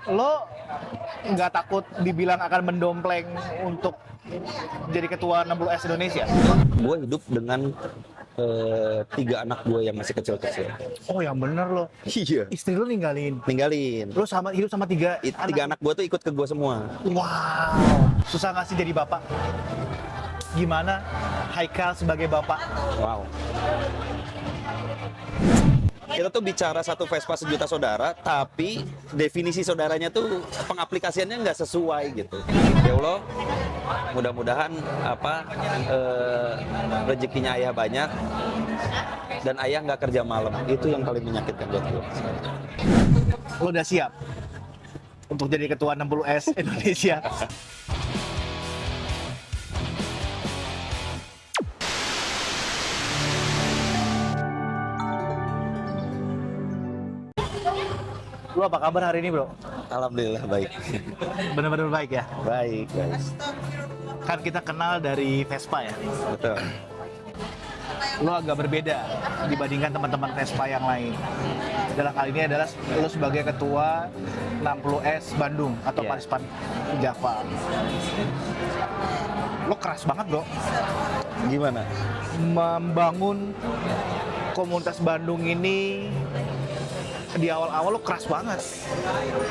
Lo nggak takut dibilang akan mendompleng untuk jadi ketua 60S Indonesia? Gue hidup dengan 3 anak gue yang masih kecil-kecil. Oh yang bener lo. Iya. Istri lo ninggalin. Ninggalin. Lo hidup sama tiga Tiga anak gue tuh ikut ke gue semua. Wow. Susah nggak sih jadi bapak? Gimana Haikal sebagai bapak? Wow. Kita tuh bicara satu Vespa sejuta saudara, tapi definisi saudaranya tuh pengaplikasiannya nggak sesuai gitu. Ya Allah, mudah-mudahan rezekinya ayah banyak dan ayah nggak kerja malam. Itu yang paling menyakitkan buat gue. Lo udah siap untuk jadi ketua 60S Indonesia? Lo apa kabar hari ini bro? Alhamdulillah baik. Bener-bener baik ya? Baik, guys. Kan kita kenal dari Vespa ya? Betul. Lo agak berbeda dibandingkan teman-teman Vespa yang lain. Dalam hal ini adalah lo sebagai ketua 60S Bandung atau Yeah. Parispan Java. Lo keras banget bro Gimana? membangun komunitas Bandung ini. Di awal-awal lo keras banget.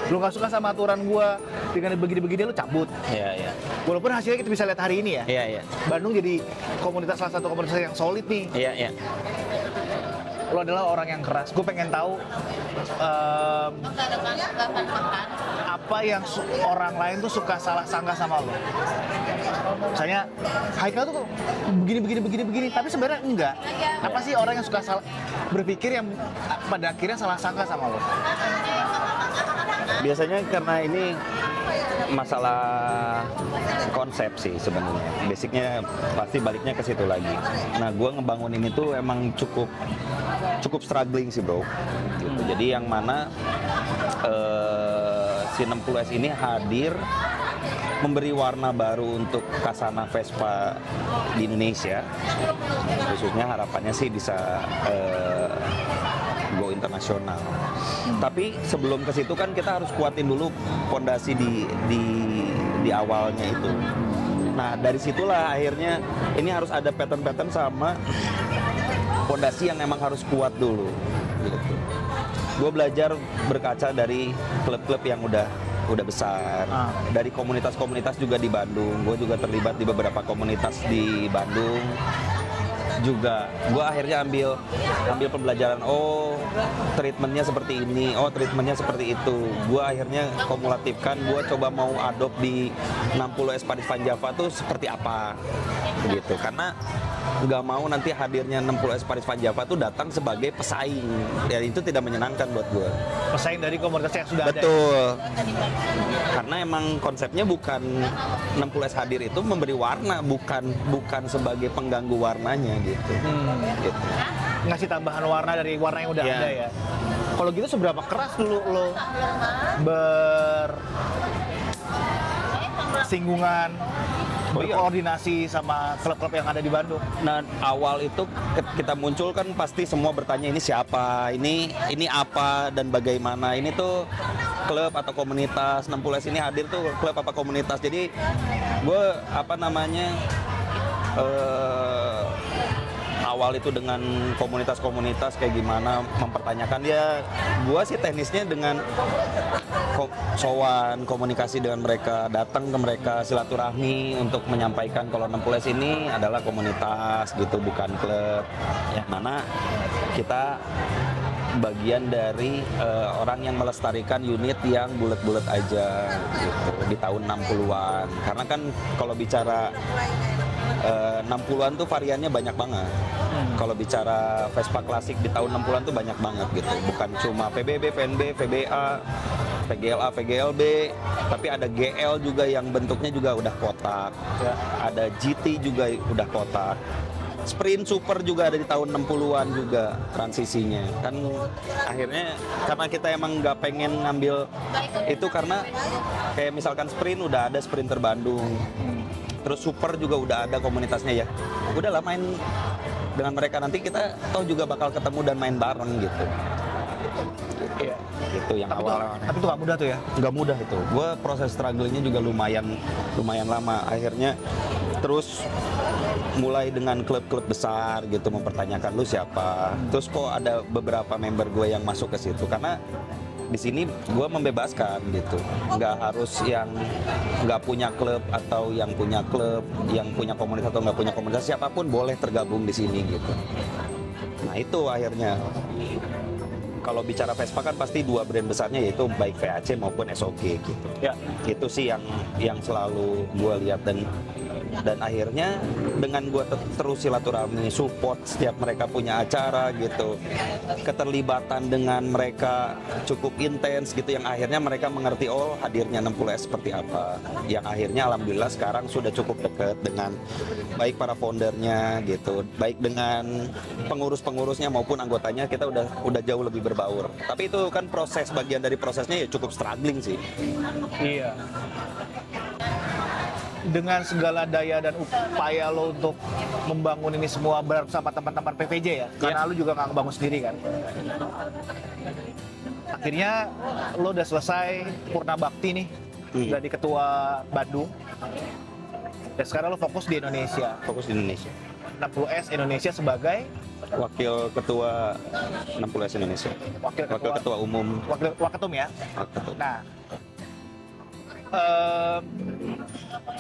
Lo nggak suka sama aturan gua dengan begini-begini lo cabut. Iya, iya. Walaupun hasilnya kita bisa lihat hari ini ya. Iya, iya. Bandung jadi salah satu komunitas yang solid nih. Iya, iya. Lo adalah orang yang keras. Gue pengen tahu apa yang orang lain tuh suka salah sangka sama lo. Misalnya Haikal tuh begini, tapi sebenarnya enggak. Apa sih orang yang suka berpikir yang pada akhirnya salah sangka sama lo? Biasanya karena ini masalah konsep sih sebenarnya. Basicnya pasti baliknya ke situ lagi. Nah, gue ngebangun ini tuh emang cukup struggling sih bro. Gitu. Jadi yang mana si 60S ini hadir memberi warna baru untuk Kasana Vespa di Indonesia. Khususnya harapannya sih bisa go internasional. Tapi sebelum ke situ kan kita harus kuatin dulu fondasi di awalnya itu. Nah, dari situlah akhirnya ini harus ada pattern-pattern sama fondasi yang emang harus kuat dulu gitu. Gue belajar berkaca dari klub-klub yang udah besar, dari komunitas-komunitas juga di Bandung. Gue juga terlibat di beberapa komunitas di Bandung juga. Gue akhirnya ambil pembelajaran, oh treatmentnya seperti ini, oh treatmentnya seperti itu. Gue akhirnya kumulatifkan, gue coba mau adopt di 60S Parispan Java tuh seperti apa gitu, karena nggak mau nanti hadirnya 60S Parispan Java tuh datang sebagai pesaing, ya itu tidak menyenangkan buat gue. Pesaing dari komunitas yang sudah ada. Betul. Karena emang konsepnya bukan 60S hadir itu memberi warna, bukan sebagai pengganggu warnanya gitu. Gitu. Ngasih tambahan warna dari warna yang udah ada ya. Kalau gitu seberapa keras dulu lo bersinggungan, berkoordinasi sama klub-klub yang ada di Bandung? Nah, awal itu kita muncul kan pasti semua bertanya ini siapa, ini apa dan bagaimana. Ini tuh klub atau komunitas, 60S ini hadir tuh klub apa komunitas. Jadi gue awal itu dengan komunitas-komunitas kayak gimana mempertanyakan ya. Gue sih teknisnya dengan sowan, komunikasi dengan mereka, datang ke mereka, silaturahmi untuk menyampaikan kalau 60S ini adalah komunitas gitu, bukan klub. Yang mana kita bagian dari orang yang melestarikan unit yang bulat-bulat aja gitu di tahun 60-an. Karena kan kalau bicara 60-an tuh variannya banyak banget. Kalau bicara Vespa klasik di tahun 60-an tuh banyak banget gitu. Bukan cuma PBB, PNB, VBA, PGLA, VGLB, tapi ada GL juga yang bentuknya juga udah kotak. Ada GT juga udah kotak. Sprint Super juga ada di tahun 60-an juga transisinya. Kan akhirnya karena kita emang nggak pengen ngambil itu, karena kayak misalkan Sprint udah ada Sprinter Bandung. Terus Super juga udah ada komunitasnya ya. Udahlah main dengan mereka, nanti kita toh juga bakal ketemu dan main bareng gitu. Iya. Itu yang awal. Tapi itu nggak mudah tuh ya. Nggak mudah itu. Gue proses strugglingnya juga lumayan lama. Akhirnya terus mulai dengan klub-klub besar gitu mempertanyakan lu siapa. Terus kok ada beberapa member gue yang masuk ke situ karena di sini gue membebaskan gitu, nggak harus yang nggak punya klub atau yang punya klub, yang punya komunitas atau nggak punya komunitas, siapapun boleh tergabung di sini gitu. Nah itu akhirnya kalau bicara Vespa kan pasti dua brand besarnya yaitu baik VAC maupun SOG gitu. Ya. Itu sih yang selalu gue lihat dan akhirnya dengan gue terus silaturahmi, support setiap mereka punya acara gitu, keterlibatan dengan mereka cukup intens gitu, yang akhirnya mereka mengerti oh hadirnya 60S seperti apa, yang akhirnya alhamdulillah sekarang sudah cukup dekat dengan baik para foundernya gitu, baik dengan pengurus-pengurusnya maupun anggotanya, kita udah jauh lebih berbaur. Tapi itu kan bagian dari prosesnya ya cukup struggling sih. Iya. Dengan segala daya dan upaya lo untuk membangun ini semua bersama teman-teman PVJ ya, karena lo juga nggak ngebangun sendiri kan. Akhirnya lo udah selesai Purna Bakti nih, jadi ketua Bandung. Dan sekarang lo fokus di Indonesia. Fokus di Indonesia. 60S Indonesia sebagai Wakil Ketua 60S Indonesia. Wakil Ketua Umum. Wakil Ketum ya. Ketua. Nah,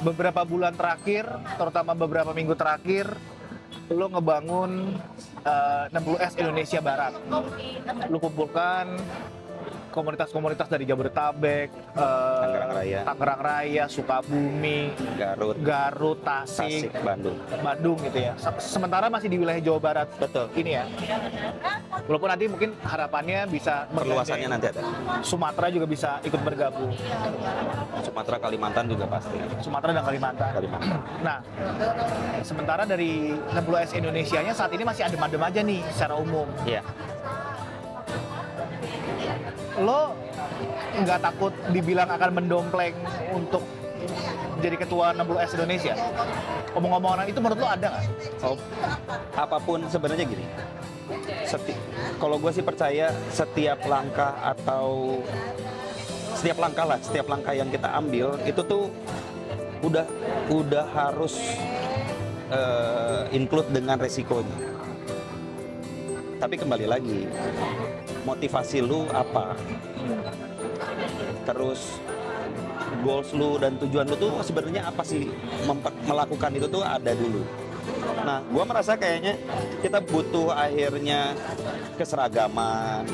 beberapa bulan terakhir, terutama beberapa minggu terakhir, lo ngebangun 60S Indonesia Barat. Lo kumpulkan komunitas-komunitas dari Jabodetabek, Tangerang Raya, Sukabumi, Garut, Tasik, Bandung gitu ya. Sementara masih di wilayah Jawa Barat. Betul. Ini ya. Walaupun nanti mungkin harapannya bisa perluasannya nanti ada. Sumatera juga bisa ikut bergabung. Sumatera, Kalimantan juga pasti. Sumatera dan Kalimantan. Nah, sementara dari 60S Indonesianya saat ini masih adem-adem aja nih secara umum. Iya. Lo nggak takut dibilang akan mendompleng untuk jadi ketua 60S Indonesia? Omong-omongan itu menurut lo ada nggak? Oh, apapun sebenarnya gini. Kalau gue sih percaya setiap langkah yang kita ambil itu tuh udah harus include dengan resikonya. Tapi kembali lagi, motivasi lu apa? Terus goals lu dan tujuan lu tuh sebenarnya apa sih? Melakukan itu tuh ada dulu. Nah, gua merasa kayaknya kita butuh akhirnya keseragaman.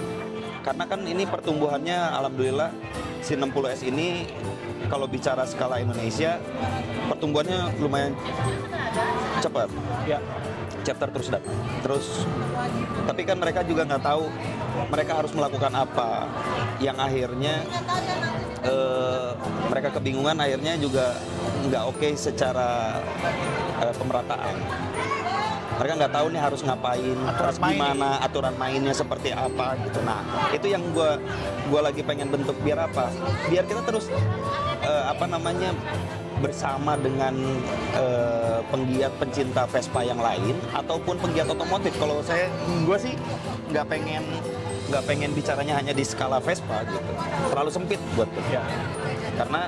Karena kan ini pertumbuhannya alhamdulillah si 60S ini kalau bicara skala Indonesia pertumbuhannya lumayan cepat. Ya. Chapter terus datang. Tapi kan mereka juga nggak tahu mereka harus melakukan apa, yang akhirnya mereka kebingungan, akhirnya juga nggak oke secara pemerataan. Mereka nggak tahu nih harus ngapain, harus gimana, aturan mainnya seperti apa gitu. Nah, itu yang gue lagi pengen bentuk biar apa? Biar kita terus bersama dengan penggiat pencinta Vespa yang lain ataupun penggiat otomotif. Kalau gue sih nggak pengen bicaranya hanya di skala Vespa gitu, terlalu sempit buat gue. Ya. Karena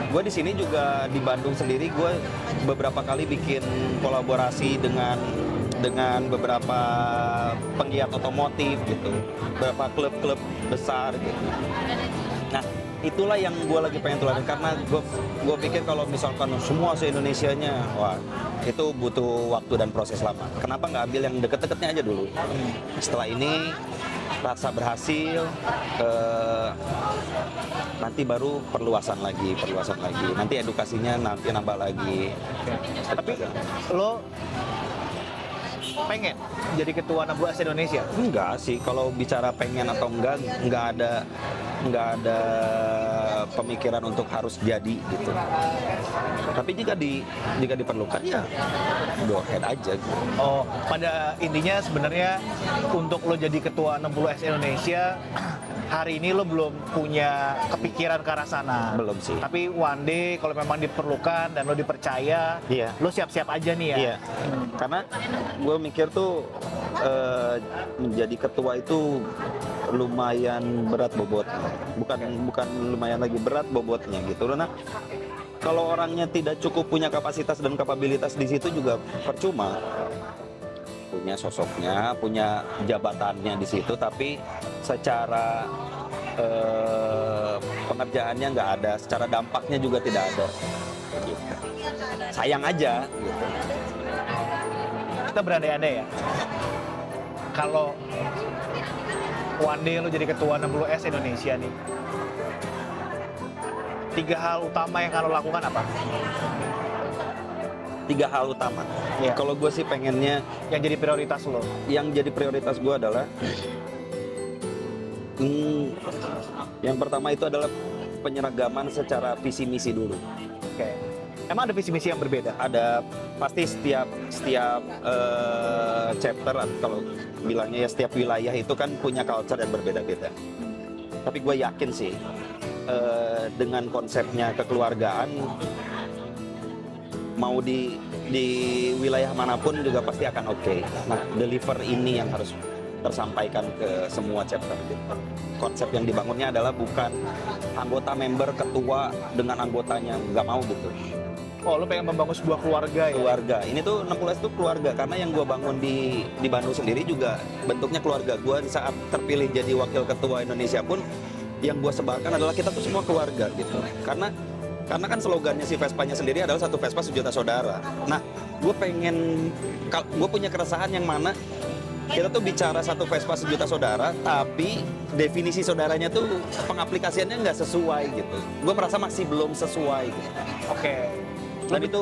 gue di sini juga di Bandung sendiri, gue beberapa kali bikin kolaborasi dengan beberapa penggiat otomotif gitu, beberapa klub-klub besar gitu. Nah, itulah yang gue lagi pengen tularin, karena gue pikir kalau misalkan semua se-Indonesianya, wah itu butuh waktu dan proses lama. Kenapa nggak ambil yang deket-deketnya aja dulu? Setelah ini rasa berhasil, nanti baru perluasan lagi. Nanti edukasinya nanti nambah lagi. Tapi lo pengen jadi ketua 60S Indonesia? Enggak sih, kalau bicara pengen atau enggak ada pemikiran untuk harus jadi gitu. Tapi jika diperlukan ya go ahead aja gitu. Oh, pada intinya sebenarnya untuk lo jadi ketua 60S Indonesia hari ini lo belum punya kepikiran ke arah sana. Belum sih. Tapi one day kalau memang diperlukan dan lo dipercaya, lo siap-siap aja nih ya. Iya. Karena gue mikir tuh menjadi ketua itu lumayan berat bobot, bukan lumayan lagi berat bobotnya gitu. Karena kalau orangnya tidak cukup punya kapasitas dan kapabilitas di situ juga percuma. Punya sosoknya, punya jabatannya di situ, tapi secara pengerjaannya nggak ada, secara dampaknya juga tidak ada. Gitu. Sayang aja. Gitu. Kita berandai-andai ya. Kalau one day lo jadi ketua 60S Indonesia nih, 3 hal utama yang kalau lakukan apa? 3 hal utama. Iya. Kalau gue sih pengennya Yang jadi prioritas lo? yang jadi prioritas gue adalah yang pertama itu adalah penyeragaman secara visi misi dulu. Oke. Emang ada visi misi yang berbeda? Ada pasti setiap chapter, kalau bilangnya ya setiap wilayah itu kan punya culture yang berbeda-beda. Tapi gue yakin sih dengan konsepnya kekeluargaan, mau di wilayah manapun juga pasti akan oke. Nah, deliver ini yang harus tersampaikan ke semua chapter. Konsep yang dibangunnya adalah bukan anggota member ketua dengan anggotanya, nggak mau gitu. Oh, lo pengen membangun sebuah keluarga ya? Keluarga. Ini tuh 60S tuh keluarga, karena yang gue bangun di Bandung sendiri juga bentuknya keluarga. Gue saat terpilih jadi wakil ketua Indonesia pun yang gue sebarkan adalah kita tuh semua keluarga gitu. Karena kan slogannya si Vespanya sendiri adalah satu Vespa sejuta saudara. Nah, gue punya keresahan yang mana kita tuh bicara satu Vespa sejuta saudara, tapi definisi saudaranya tuh pengaplikasiannya nggak sesuai gitu. Gue merasa masih belum sesuai gitu. Oke. Dan itu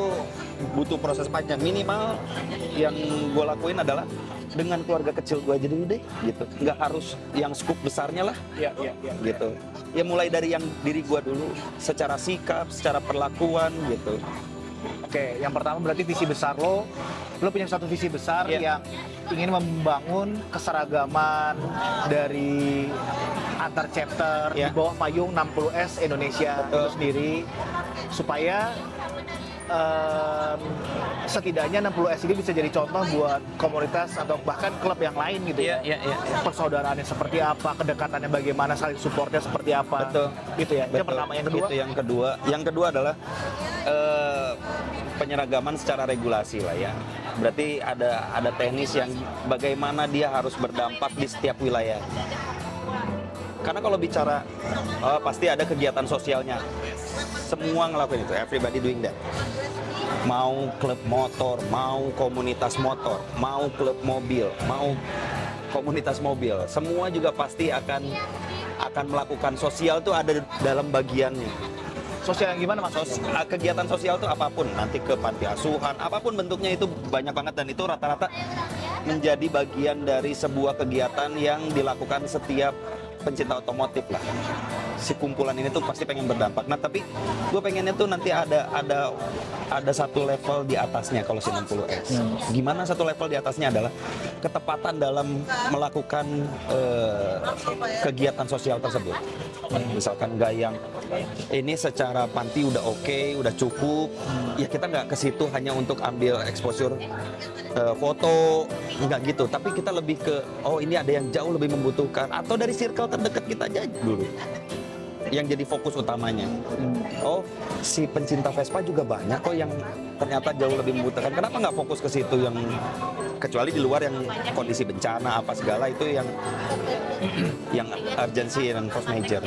butuh proses panjang. Minimal yang gue lakuin adalah dengan keluarga kecil gue aja dulu deh gitu. Nggak harus yang skup besarnya lah. Iya. Gitu. Ya mulai dari yang diri gue dulu, secara sikap, secara perlakuan gitu. Oke, yang pertama berarti visi besar lo punya satu visi besar yang ingin membangun keseragaman dari antar chapter di bawah payung 60S Indonesia itu sendiri, supaya setidaknya 60S ini bisa jadi contoh buat komunitas atau bahkan klub yang lain gitu ya. Persaudaraannya seperti apa, kedekatannya bagaimana, saling supportnya seperti apa. Betul. Gitu ya. Itu yang pertama. Yang kedua? Itu yang kedua adalah penyeragaman secara regulasi lah ya. Berarti ada teknis yang bagaimana dia harus berdampak di setiap wilayah. Karena kalau bicara pasti ada kegiatan sosialnya. Semua ngelakuin itu, everybody doing that. Mau klub motor, mau komunitas motor, mau klub mobil, mau komunitas mobil, semua juga pasti akan melakukan sosial tuh ada dalam bagiannya. Sosial yang gimana Mas? Kegiatan sosial tuh apapun, nanti ke panti asuhan, apapun bentuknya itu banyak banget, dan itu rata-rata menjadi bagian dari sebuah kegiatan yang dilakukan setiap pencinta otomotif lah. Si kumpulan ini tuh pasti pengen berdampak. Nah, tapi gue pengennya tuh nanti ada satu level di atasnya kalau si 60S. Gimana satu level di atasnya adalah ketepatan dalam melakukan kegiatan sosial tersebut. Misalkan nggak yang ini secara panti udah oke, udah cukup, ya kita nggak ke situ hanya untuk ambil exposure foto, nggak gitu. Tapi kita lebih ke, oh ini ada yang jauh lebih membutuhkan, atau dari circle terdekat kita aja dulu yang jadi fokus utamanya. Oh, si pencinta Vespa juga banyak kok yang ternyata jauh lebih membutuhkan. Kenapa nggak fokus ke situ, yang kecuali di luar yang kondisi bencana apa segala itu yang urgency dan force major.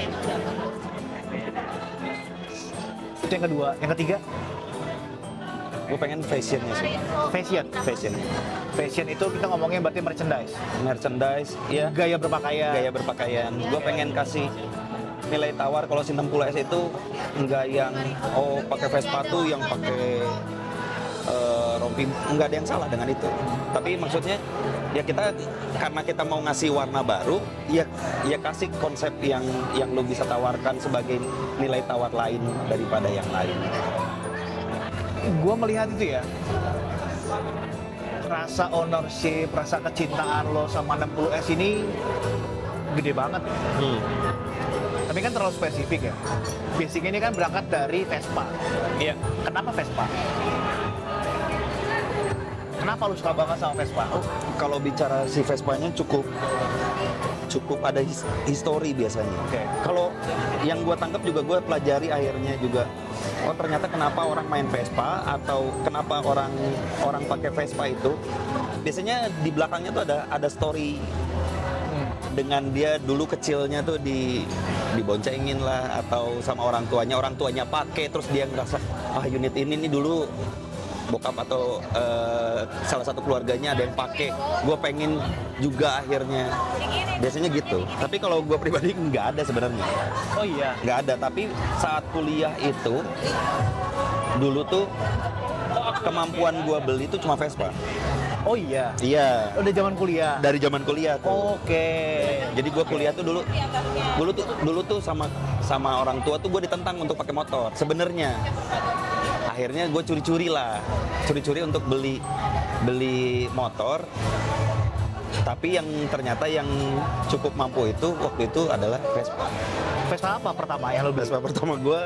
Itu yang kedua. Yang ketiga? Gue pengen fashionnya sih. Fashion itu kita ngomongnya berarti merchandise, ya. Gaya berpakaian. Gue pengen kasih nilai tawar kalau si 60S itu enggak yang pakai Vespa tuh yang pakai rompi, enggak ada yang salah dengan itu. Tapi maksudnya ya kita, karena kita mau ngasih warna baru, ya kasih konsep yang lo bisa tawarkan sebagai nilai tawar lain daripada yang lain. Gue melihat itu ya, rasa ownership, rasa kecintaan lo sama 60S ini gede banget. Tapi kan terlalu spesifik ya. Basicnya ini kan berangkat dari Vespa. Iya. Kenapa Vespa? Kenapa lu suka banget sama Vespa? Kalau bicara si Vespanya cukup cukup ada histori biasanya. Oke. Kalau yang gue tangkap juga gue pelajari akhirnya juga, oh ternyata kenapa orang main Vespa atau kenapa orang pakai Vespa itu biasanya di belakangnya tuh ada story dengan dia dulu kecilnya tuh diboncengin lah atau sama orang tuanya pakai terus dia ngerasa unit ini nih dulu bokap atau salah satu keluarganya ada yang pakai, gue pengen juga akhirnya. Biasanya gitu. Tapi kalau gue pribadi nggak ada sebenarnya. Oh iya. Nggak ada. Tapi saat kuliah itu dulu tuh kemampuan gue beli itu cuma Vespa. Oh iya. Iya. Udah zaman kuliah. Dari zaman kuliah tuh. Oke. Jadi gue kuliah tuh dulu tuh sama orang tua tuh gue ditentang untuk pakai motor. Sebenarnya. Akhirnya gue curi-curi untuk beli motor. Tapi yang ternyata yang cukup mampu itu waktu itu adalah Vespa. Vespa apa pertama yang lo beli? Vespa pertama gue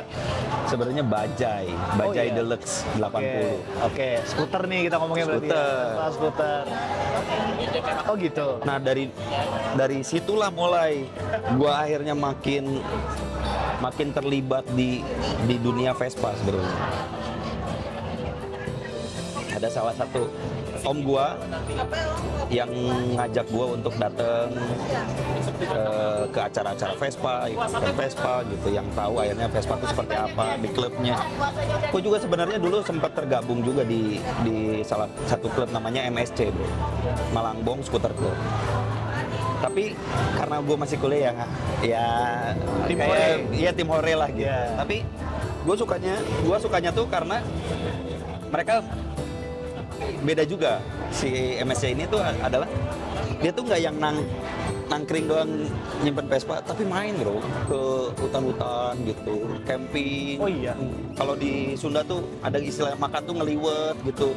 sebenarnya Bajaj iya. Deluxe 80. Oke, skuter nih kita ngomongin berarti. Skuter. Ya. Skuter. Oh gitu. Nah dari situlah mulai gue akhirnya makin terlibat di dunia Vespa sebenarnya. Ada salah satu om gua yang ngajak gua untuk datang ke acara-acara Vespa, ikutan Vespa gitu, yang tahu akhirnya Vespa itu seperti apa di klubnya. Gua juga sebenarnya dulu sempat tergabung juga di salah satu klub namanya MSC, bro, Malangbong Scooter Club. Tapi karena gue masih kuliah ya Tim Hore. Iya tim Hore lah gitu. Yeah. Tapi gue sukanya tuh karena mereka beda juga. Si MSC ini tuh adalah dia tuh nggak yang nangkring doang nyimpen Vespa, tapi main bro ke hutan-hutan gitu, camping. Oh iya. Kalau di Sunda tuh ada istilah makan tuh ngeliwet gitu.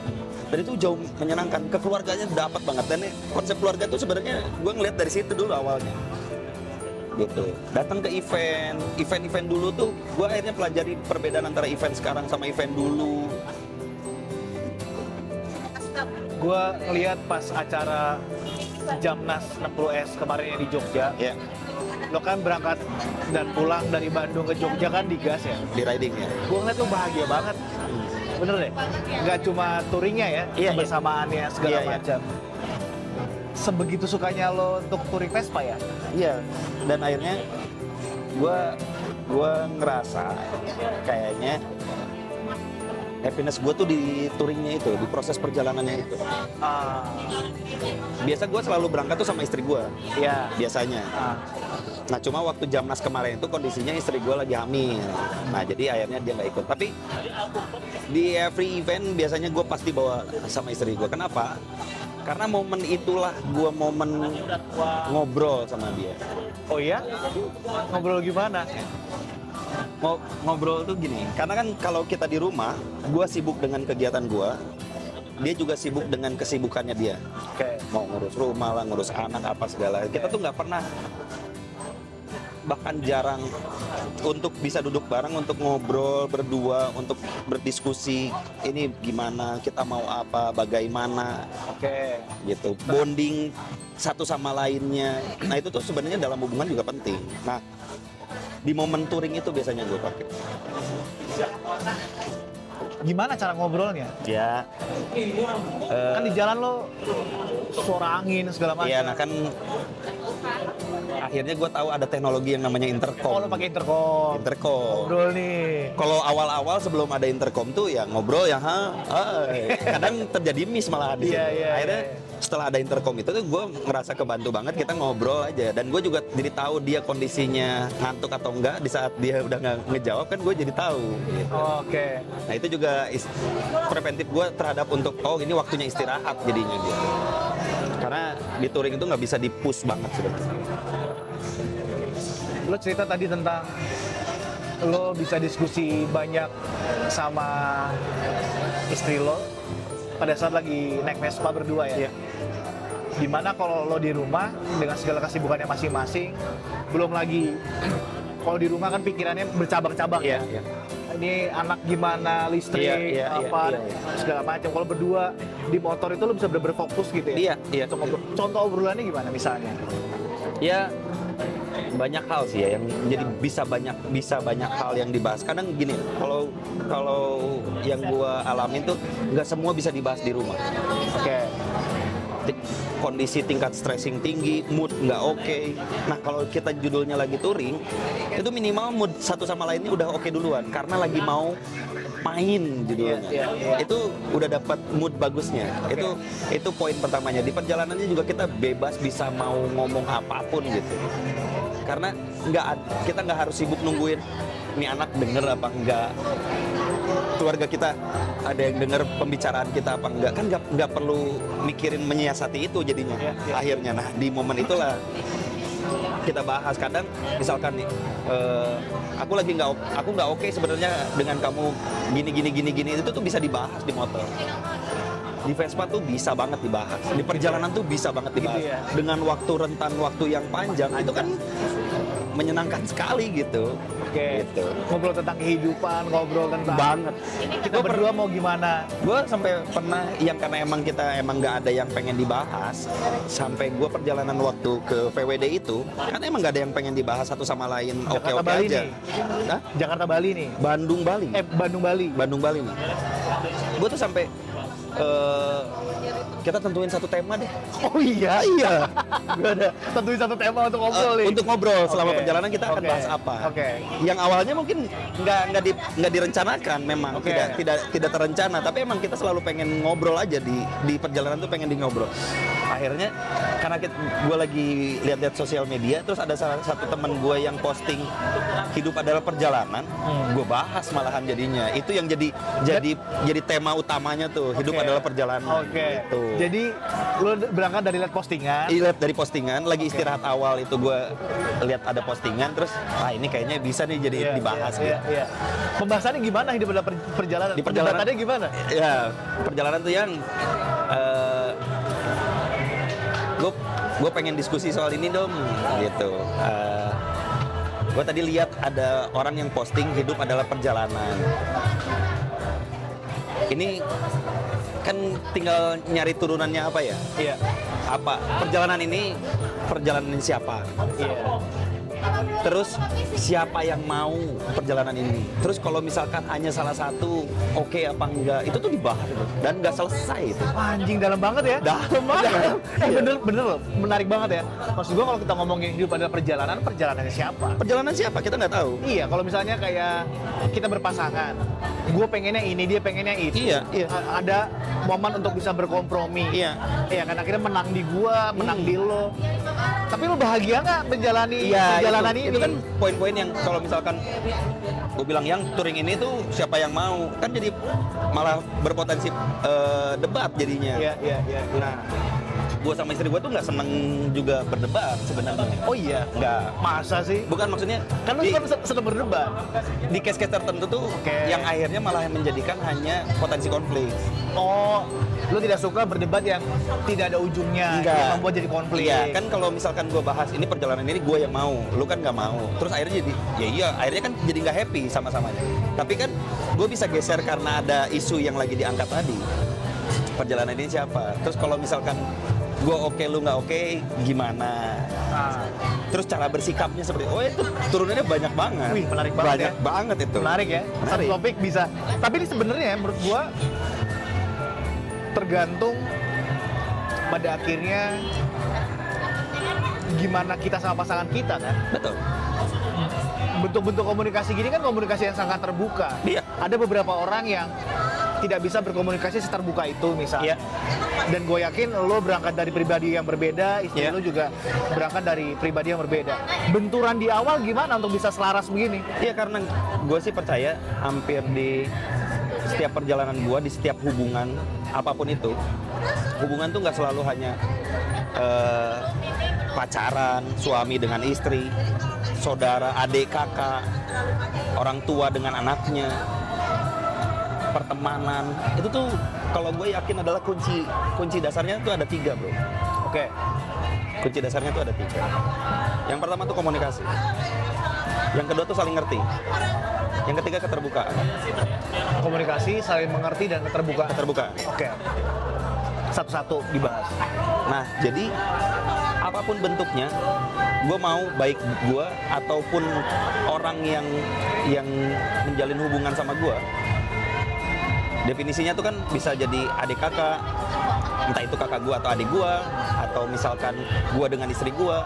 Dan itu jauh menyenangkan, kekeluarganya dapat banget. Dan konsep keluarga tuh sebenarnya gue ngeliat dari situ dulu awalnya. Gitu. Datang ke event dulu tuh gue akhirnya pelajari perbedaan antara event sekarang sama event dulu. Gue ngeliat pas acara Jamnas 60S kemarin yang di Jogja. Ya, Lo kan berangkat dan pulang dari Bandung ke Jogja kan di gas ya. di riding ya. Gue ngeliat lo bahagia banget. Bener deh. Nggak cuma touringnya ya, Iya, kebersamaannya segala Iya, iya. macam. Sebegitu sukanya lo untuk touring Vespa ya? Iya, dan akhirnya gue ngerasa kayaknya happiness gue tuh di touringnya itu, di proses perjalanannya itu. Biasa gue selalu berangkat tuh sama istri gue, Iya. biasanya. Nah cuma waktu Jamnas kemarin itu kondisinya istri gue lagi hamil. Nah jadi akhirnya dia nggak ikut. Tapi di every event biasanya gue pasti bawa sama istri gue. Kenapa? Karena momen itulah gue momen ngobrol sama dia. Oh iya? Ngobrol gimana? Ngobrol tuh gini, karena kan kalau kita di rumah, gue sibuk dengan kegiatan gue, dia juga sibuk dengan kesibukannya dia. Oke. Mau ngurus rumah lah, ngurus anak apa segala. Kita tuh nggak pernah, bahkan jarang untuk bisa duduk bareng untuk ngobrol berdua, untuk berdiskusi ini gimana, kita mau apa, bagaimana, Oke. gitu. Bonding satu sama lainnya. Nah itu tuh sebenarnya dalam hubungan juga penting. Nah di momen touring itu biasanya gue pakai. Gimana cara ngobrolnya? Ya. Kan di jalan lo suara angin segala macam. Iya, nah kan akhirnya gue tahu ada teknologi yang namanya intercom. Oh, lo pakai intercom. Intercom. Ngobrol nih. Kalau awal-awal sebelum ada intercom tuh ya ngobrol ya, kadang terjadi miss malah di situ. Iya, iya, Akhirnya iya. setelah ada intercom itu tuh gue ngerasa kebantu banget, kita ngobrol aja. Dan gue juga jadi tahu dia kondisinya ngantuk atau enggak di saat dia udah nggak ngejawab, kan gue jadi tahu. Gitu. Oke. Nah itu juga preventif gue terhadap untuk ini waktunya istirahat jadinya gitu. Karena di touring itu nggak bisa di-push banget sebenarnya. Lo cerita tadi tentang lo bisa diskusi banyak sama istri lo pada saat lagi naik Vespa berdua ya. Iya. Dimana kalau lo di rumah dengan segala kesibukannya masing-masing, belum lagi kalau di rumah kan pikirannya bercabang-cabang ya. Iya. Ini anak gimana, listrik, apa, segala macam. Kalau berdua di motor itu lo bisa bener-bener fokus gitu ya. Iya. Untuk ngobrol. Contoh obrolannya gimana misalnya? Ya banyak hal sih ya yang jadi bisa banyak hal yang dibahas. Kadang gini, kalau yang gua alamin tuh nggak semua bisa dibahas di rumah. Oke. Kondisi tingkat stressing tinggi, mood nggak oke. Nah kalau kita judulnya lagi touring, itu minimal mood satu sama lainnya udah oke duluan karena lagi mau main judulnya. Itu udah dapat mood bagusnya. Itu poin pertamanya. Di perjalanannya juga kita bebas bisa mau ngomong apapun gitu. Karena kita nggak harus sibuk nungguin nih anak denger apa enggak, keluarga kita ada yang denger pembicaraan kita apa enggak, kan nggak perlu mikirin menyiasati itu jadinya akhirnya. Nah di momen itulah kita bahas. Kadang misalkan nih aku nggak oke sebenarnya dengan kamu gini itu tuh bisa dibahas di motor. Di Vespa tuh bisa banget dibahas, di perjalanan tuh bisa banget dibahas dengan rentan waktu yang panjang. Itu kan menyenangkan sekali gitu. Oke. Gitu. Ngobrol tentang kehidupan, ngobrol tentang Banget. kita berdua mau gimana. Gue sampai pernah yang karena kita nggak ada yang pengen dibahas, sampai gue perjalanan waktu ke VWD itu kan emang nggak ada yang pengen dibahas satu sama lain. Jakarta Oke Bali aja. nih. Hah? Jakarta Bali nih. Bandung Bali Bandung Bali. nih. Gue tuh sampai kita tentuin satu tema deh. Oh iya. Gue ada tentuin satu tema untuk ngobrol nih. Untuk ngobrol selama Oke. perjalanan kita akan Oke. bahas apa. Oke. Yang awalnya mungkin nggak direncanakan, memang Oke. tidak terencana, tapi emang kita selalu pengen ngobrol aja di perjalanan tuh pengen ngobrol. Akhirnya karena gue lagi lihat-lihat sosial media, terus ada salah satu teman gue yang posting hidup adalah perjalanan, gue bahas malahan jadinya. Itu yang jadi tema utamanya tuh, hidup adalah perjalanan. Oke. Gitu. Jadi lu berangkat dari lihat postingan. Lihat dari postingan, lagi istirahat awal itu gue lihat ada postingan, terus ini kayaknya bisa nih jadi dibahas gitu. Iya. Pembahasannya gimana hidup adalah perjalanan? Di perjalanan- Perdebatannya gimana? Ya, perjalanan tuh yang gue pengen diskusi soal ini dong, gitu. Gue tadi lihat ada orang yang posting hidup adalah perjalanan. Ini kan tinggal nyari turunannya apa ya? Iya. Apa perjalanan ini siapa? Iya. Terus siapa yang mau perjalanan ini? Terus kalau misalkan hanya salah satu oke apa enggak, itu tuh dibahas gitu. Dan nggak selesai itu. Wah, anjing dalam banget ya. Dalam banget. Bener loh, menarik banget ya. Maksud gua kalau kita ngomongin hidup adalah perjalanannya siapa? Perjalanan siapa kita nggak tahu. Iya, kalau misalnya kayak kita berpasangan, gue pengennya ini, dia pengennya itu. Iya. Ada momen untuk bisa berkompromi. Iya. Iya, kan akhirnya menang di gua, menang di lo. Tapi lo bahagia nggak menjalani perjalanan ini? Itu kan poin-poin yang kalau misalkan gue bilang yang touring ini tuh siapa yang mau, kan jadi malah berpotensi debat jadinya. Iya. Nah, gue sama istri gue tuh nggak seneng juga berdebat sebenarnya. Oh iya, Nggak. masa sih? Bukan, maksudnya Kan lo sedang berdebat. di case-case tertentu tuh Oke. yang akhirnya malah menjadikan hanya potensi konflik. Oh, lo tidak suka berdebat yang tidak ada ujungnya, Enggak. yang membuat jadi konflik. Iya, kan kalau misalkan gue bahas ini perjalanan ini gue yang mau, lu kan nggak mau. Terus akhirnya akhirnya kan jadi nggak happy sama-samanya. Tapi kan gue bisa geser karena ada isu yang lagi diangkat tadi. Perjalanan ini siapa? Terus kalau misalkan gue oke, lu nggak oke, gimana? Nah, Terus cara bersikapnya seperti, itu turunannya banyak banget. Wih, menarik banget Banyak ya. banget itu. menarik ya. Satu Menarik. topik bisa. Tapi ini sebenarnya menurut gua tergantung pada akhirnya gimana kita sama pasangan kita kan. Betul. Bentuk-bentuk komunikasi gini kan komunikasi yang sangat terbuka. Iya. Ada beberapa orang yang tidak bisa berkomunikasi seterbuka itu misalnya. Iya. Dan gue yakin lo berangkat dari pribadi yang berbeda, istri Iya. lo juga berangkat dari pribadi yang berbeda. Benturan di awal gimana untuk bisa selaras begini? Iya, karena gue sih percaya hampir di setiap perjalanan gue, di setiap hubungan apapun itu, hubungan tuh nggak selalu hanya pacaran, suami dengan istri, saudara, adik, kakak, orang tua dengan anaknya, pertemanan. Itu tuh kalau gue yakin adalah kunci dasarnya tuh ada 3, bro. Oke. Kunci dasarnya tuh ada 3. Yang pertama tuh komunikasi. Yang kedua tuh saling ngerti. Yang ketiga keterbukaan. Komunikasi, saling mengerti dan keterbukaan. Keterbukaan. Oke. Satu-satu dibahas. Nah, jadi apapun bentuknya, gue mau baik gue ataupun orang yang menjalin hubungan sama gue. Definisinya tuh kan bisa jadi adik kakak, entah itu kakak gue atau adik gue, atau misalkan gue dengan istri gue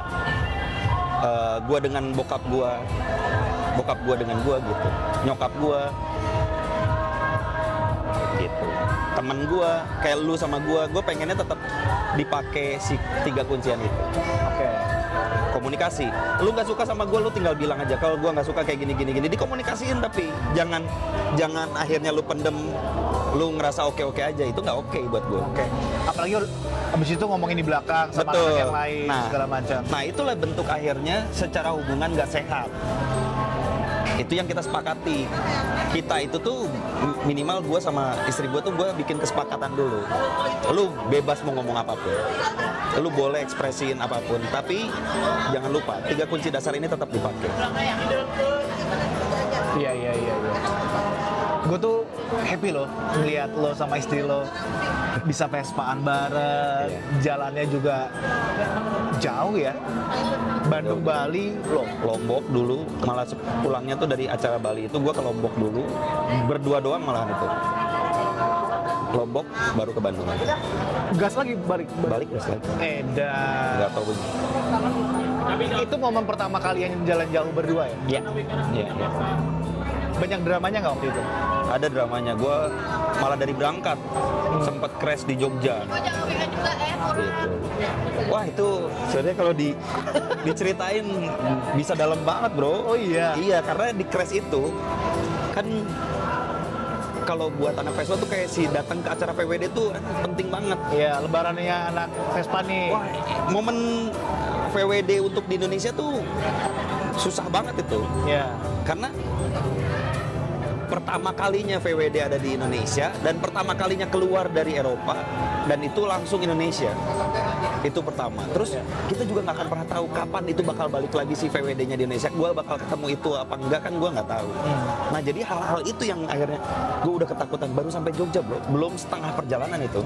dengan bokap gue dengan gue gitu, nyokap gue gitu, temen gue kayak lu sama gue pengennya tetap dipakai si 3 kuncian itu. Oke. Komunikasi, lu nggak suka sama gue, lu tinggal bilang aja kalau gue nggak suka kayak gini, dikomunikasiin, tapi jangan akhirnya lu pendem, lu ngerasa oke aja, itu nggak oke buat gue. Oke. Apalagi abis itu ngomongin di belakang sama Betul. anak yang lain segala macam. Nah itulah bentuk akhirnya secara hubungan nggak sehat. Itu yang kita sepakati. Kita itu tuh minimal gue sama istri gue tuh gue bikin kesepakatan dulu. Lu bebas mau ngomong apapun, lu boleh ekspresiin apapun, tapi jangan lupa 3 kunci dasar ini tetap dipakai. Iya. Gue tuh happy loh ngeliat lo sama istri lo bisa Vespaan bareng, jalannya juga jauh ya. Bandung, Bali, Lombok dulu, malah pulangnya tuh dari acara Bali itu gue ke Lombok dulu, berdua doang malahan itu. Lombok baru ke Bandung aja. gas lagi balik Gas lagi. Edan. Nggak tahu begini. Itu momen pertama kalian jalan jauh berdua ya? Iya. Banyak dramanya nggak waktu itu? Ada dramanya, gue malah dari berangkat sempet crash di Jogja. Gitu. Wah itu sebenarnya kalau diceritain bisa dalam banget bro. Oh iya? Iya, karena di crash itu kan kalau buat anak Vespa tuh kayak si datang ke acara PWD tuh penting banget. Iya, lebarannya anak Vespa nih. Wah, momen VWD untuk di Indonesia tuh susah banget itu. Iya. Karena pertama kalinya VWD ada di Indonesia dan pertama kalinya keluar dari Eropa dan itu langsung Indonesia. Itu pertama. Terus kita juga nggak akan pernah tahu kapan itu bakal balik lagi si VWD-nya di Indonesia. Gue bakal ketemu itu apa enggak kan gue nggak tahu. Nah jadi hal-hal itu yang akhirnya gue udah ketakutan. Baru sampai Jogja bro, belum setengah perjalanan itu.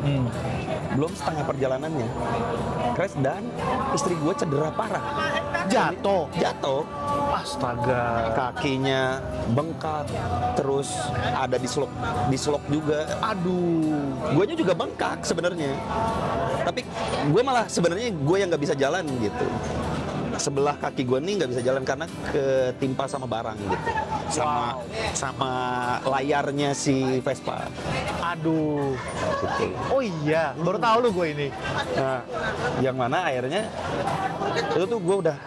Belum setengah perjalanannya. Crash dan istri gue cedera parah. Jatuh. Astaga, kakinya bengkak, terus ada dislok juga. Aduh, Guanya juga bengkak sebenarnya. Tapi gue malah sebenarnya gue yang nggak bisa jalan gitu. Sebelah kaki gue nih nggak bisa jalan karena ketimpa sama barang gitu, sama layarnya si Vespa. aduh. Gitu. Oh iya, baru tahu lu gue ini. Nah, yang mana akhirnya itu tuh gue udah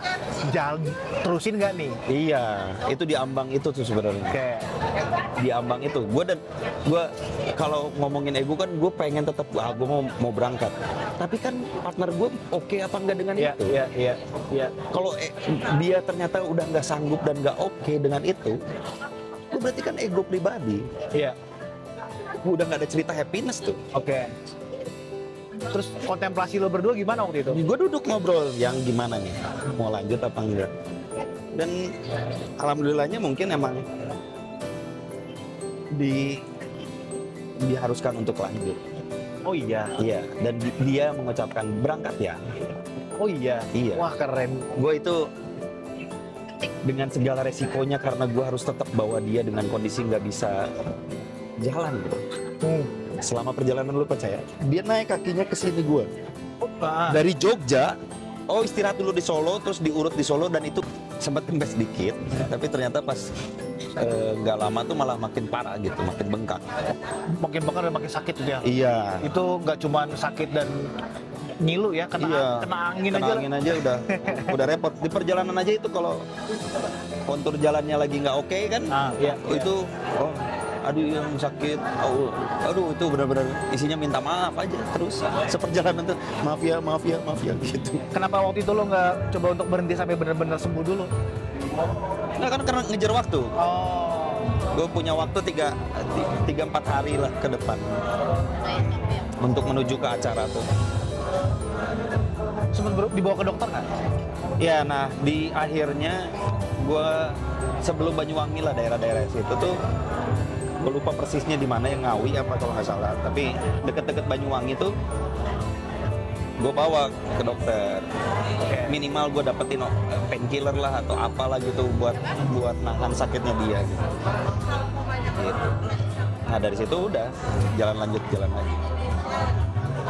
Jalan terusin nggak nih? iya, itu di ambang itu tuh sebenarnya. Kayak Di ambang itu gue kalau ngomongin ego kan gue pengen tetap gue mau berangkat, tapi kan partner gue oke apa enggak dengan itu. Iya. Kalau dia ternyata udah nggak sanggup dan nggak oke dengan itu berarti kan ego pribadi. Iya. Udah nggak ada cerita happiness tuh. Oke. Terus kontemplasi lo berdua gimana waktu itu? Gue duduk ngobrol yang gimana nih, mau lanjut apa enggak. Dan alhamdulillahnya mungkin emang diharuskan untuk lanjut. Oh iya. Iya, dan dia mengucapkan berangkat ya. Oh iya. Iya. Wah keren. Gue itu dengan segala resikonya karena gue harus tetap bawa dia dengan kondisi nggak bisa jalan gitu. Selama perjalanan lu percaya, dia naik kakinya ke sini gue. Dari Jogja, istirahat dulu di Solo, terus diurut di Solo dan itu sempat kempes sedikit. Tapi ternyata pas nggak lama tuh malah makin parah gitu, makin bengkak. Makin bengkak dan makin sakit tuh ya. Iya. Itu nggak cuma sakit dan ngilu ya, kena angin kena aja. angin aja udah repot. Di perjalanan aja itu kalau kontur jalannya lagi nggak oke kan, itu aduh yang sakit, aduh itu benar-benar isinya minta maaf aja terus seperjalanan tuh maaf ya gitu. Kenapa waktu itu lo nggak coba untuk berhenti sampai benar-benar sembuh dulu? Nah kan karena ngejar waktu. Oh. Gue punya waktu 3-4 hari lah ke depan untuk menuju ke acara tuh. Sempat dibawa ke dokter nggak? Ya, nah di akhirnya gue sebelum Banyuwangi lah daerah-daerah situ tuh, gue lupa persisnya di mana, yang Ngawi apa kalau nggak salah, tapi deket-deket Banyuwangi tuh gue bawa ke dokter. Oke. Minimal gue dapetin painkiller lah atau apalah gitu buat nahan sakitnya dia gitu. Gitu. Nah dari situ udah jalan lanjut.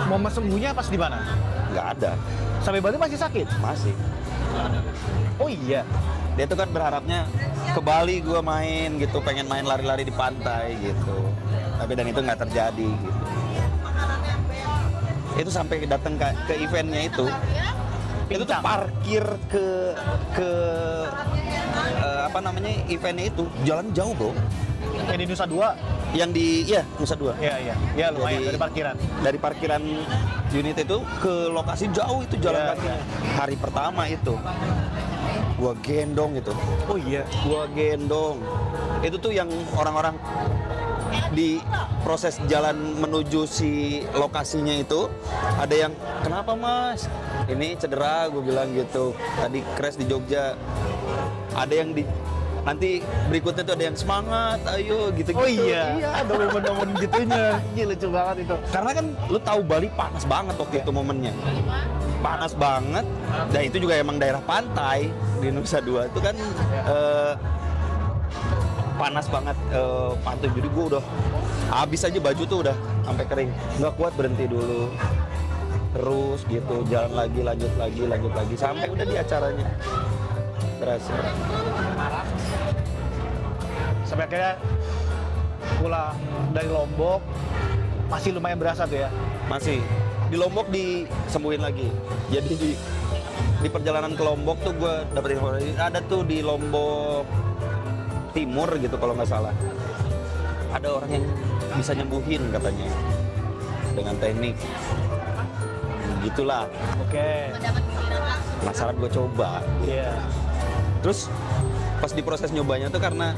Momen sembuhnya pas di mana? Nggak ada, Sampai Bali masih sakit? masih. Oh iya. Dia tuh kan berharapnya ke Bali gue main gitu, pengen main lari-lari di pantai gitu. Tapi dan itu nggak terjadi gitu. Itu sampai datang ke eventnya itu tuh Pincang. parkir ke apa namanya eventnya itu jalan jauh bro. Yang di Nusa Dua? Yang di Nusa Dua. Iya. Ya lumayan Jadi- dari parkiran. Dari parkiran unit itu ke lokasi jauh itu jalan Iya. kakinya. Hari pertama itu gua gendong itu. Oh iya. Gua gendong. Itu tuh yang orang-orang di proses jalan menuju si lokasinya itu ada yang kenapa mas? Ini cedera, gue bilang gitu. Tadi crash di Jogja. Ada yang nanti berikutnya tuh ada yang semangat, ayo gitu-gitu. Oh iya. Ada momen-momen gitunya. Gila lucu banget itu. Karena kan lu tahu Bali panas banget waktu itu momennya. Panas banget. Dan itu juga emang daerah pantai di Nusa Dua itu kan panas banget pantai. Jadi gue udah habis aja baju tuh udah sampai kering. Nggak kuat, berhenti dulu. Terus gitu jalan lagi lanjut lagi sampai udah di acaranya berhasil. Sampai akhirnya pulang dari Lombok masih lumayan berasa tuh ya. Masih di Lombok disembuhin lagi. Jadi di perjalanan ke Lombok tuh gue dapet informasi ada tuh di Lombok Timur gitu kalau nggak salah. Ada orang yang bisa nyembuhin katanya dengan teknik. Gitulah. Oke. Penasaran gue coba. Iya. Terus pas di proses nyobanya tuh karena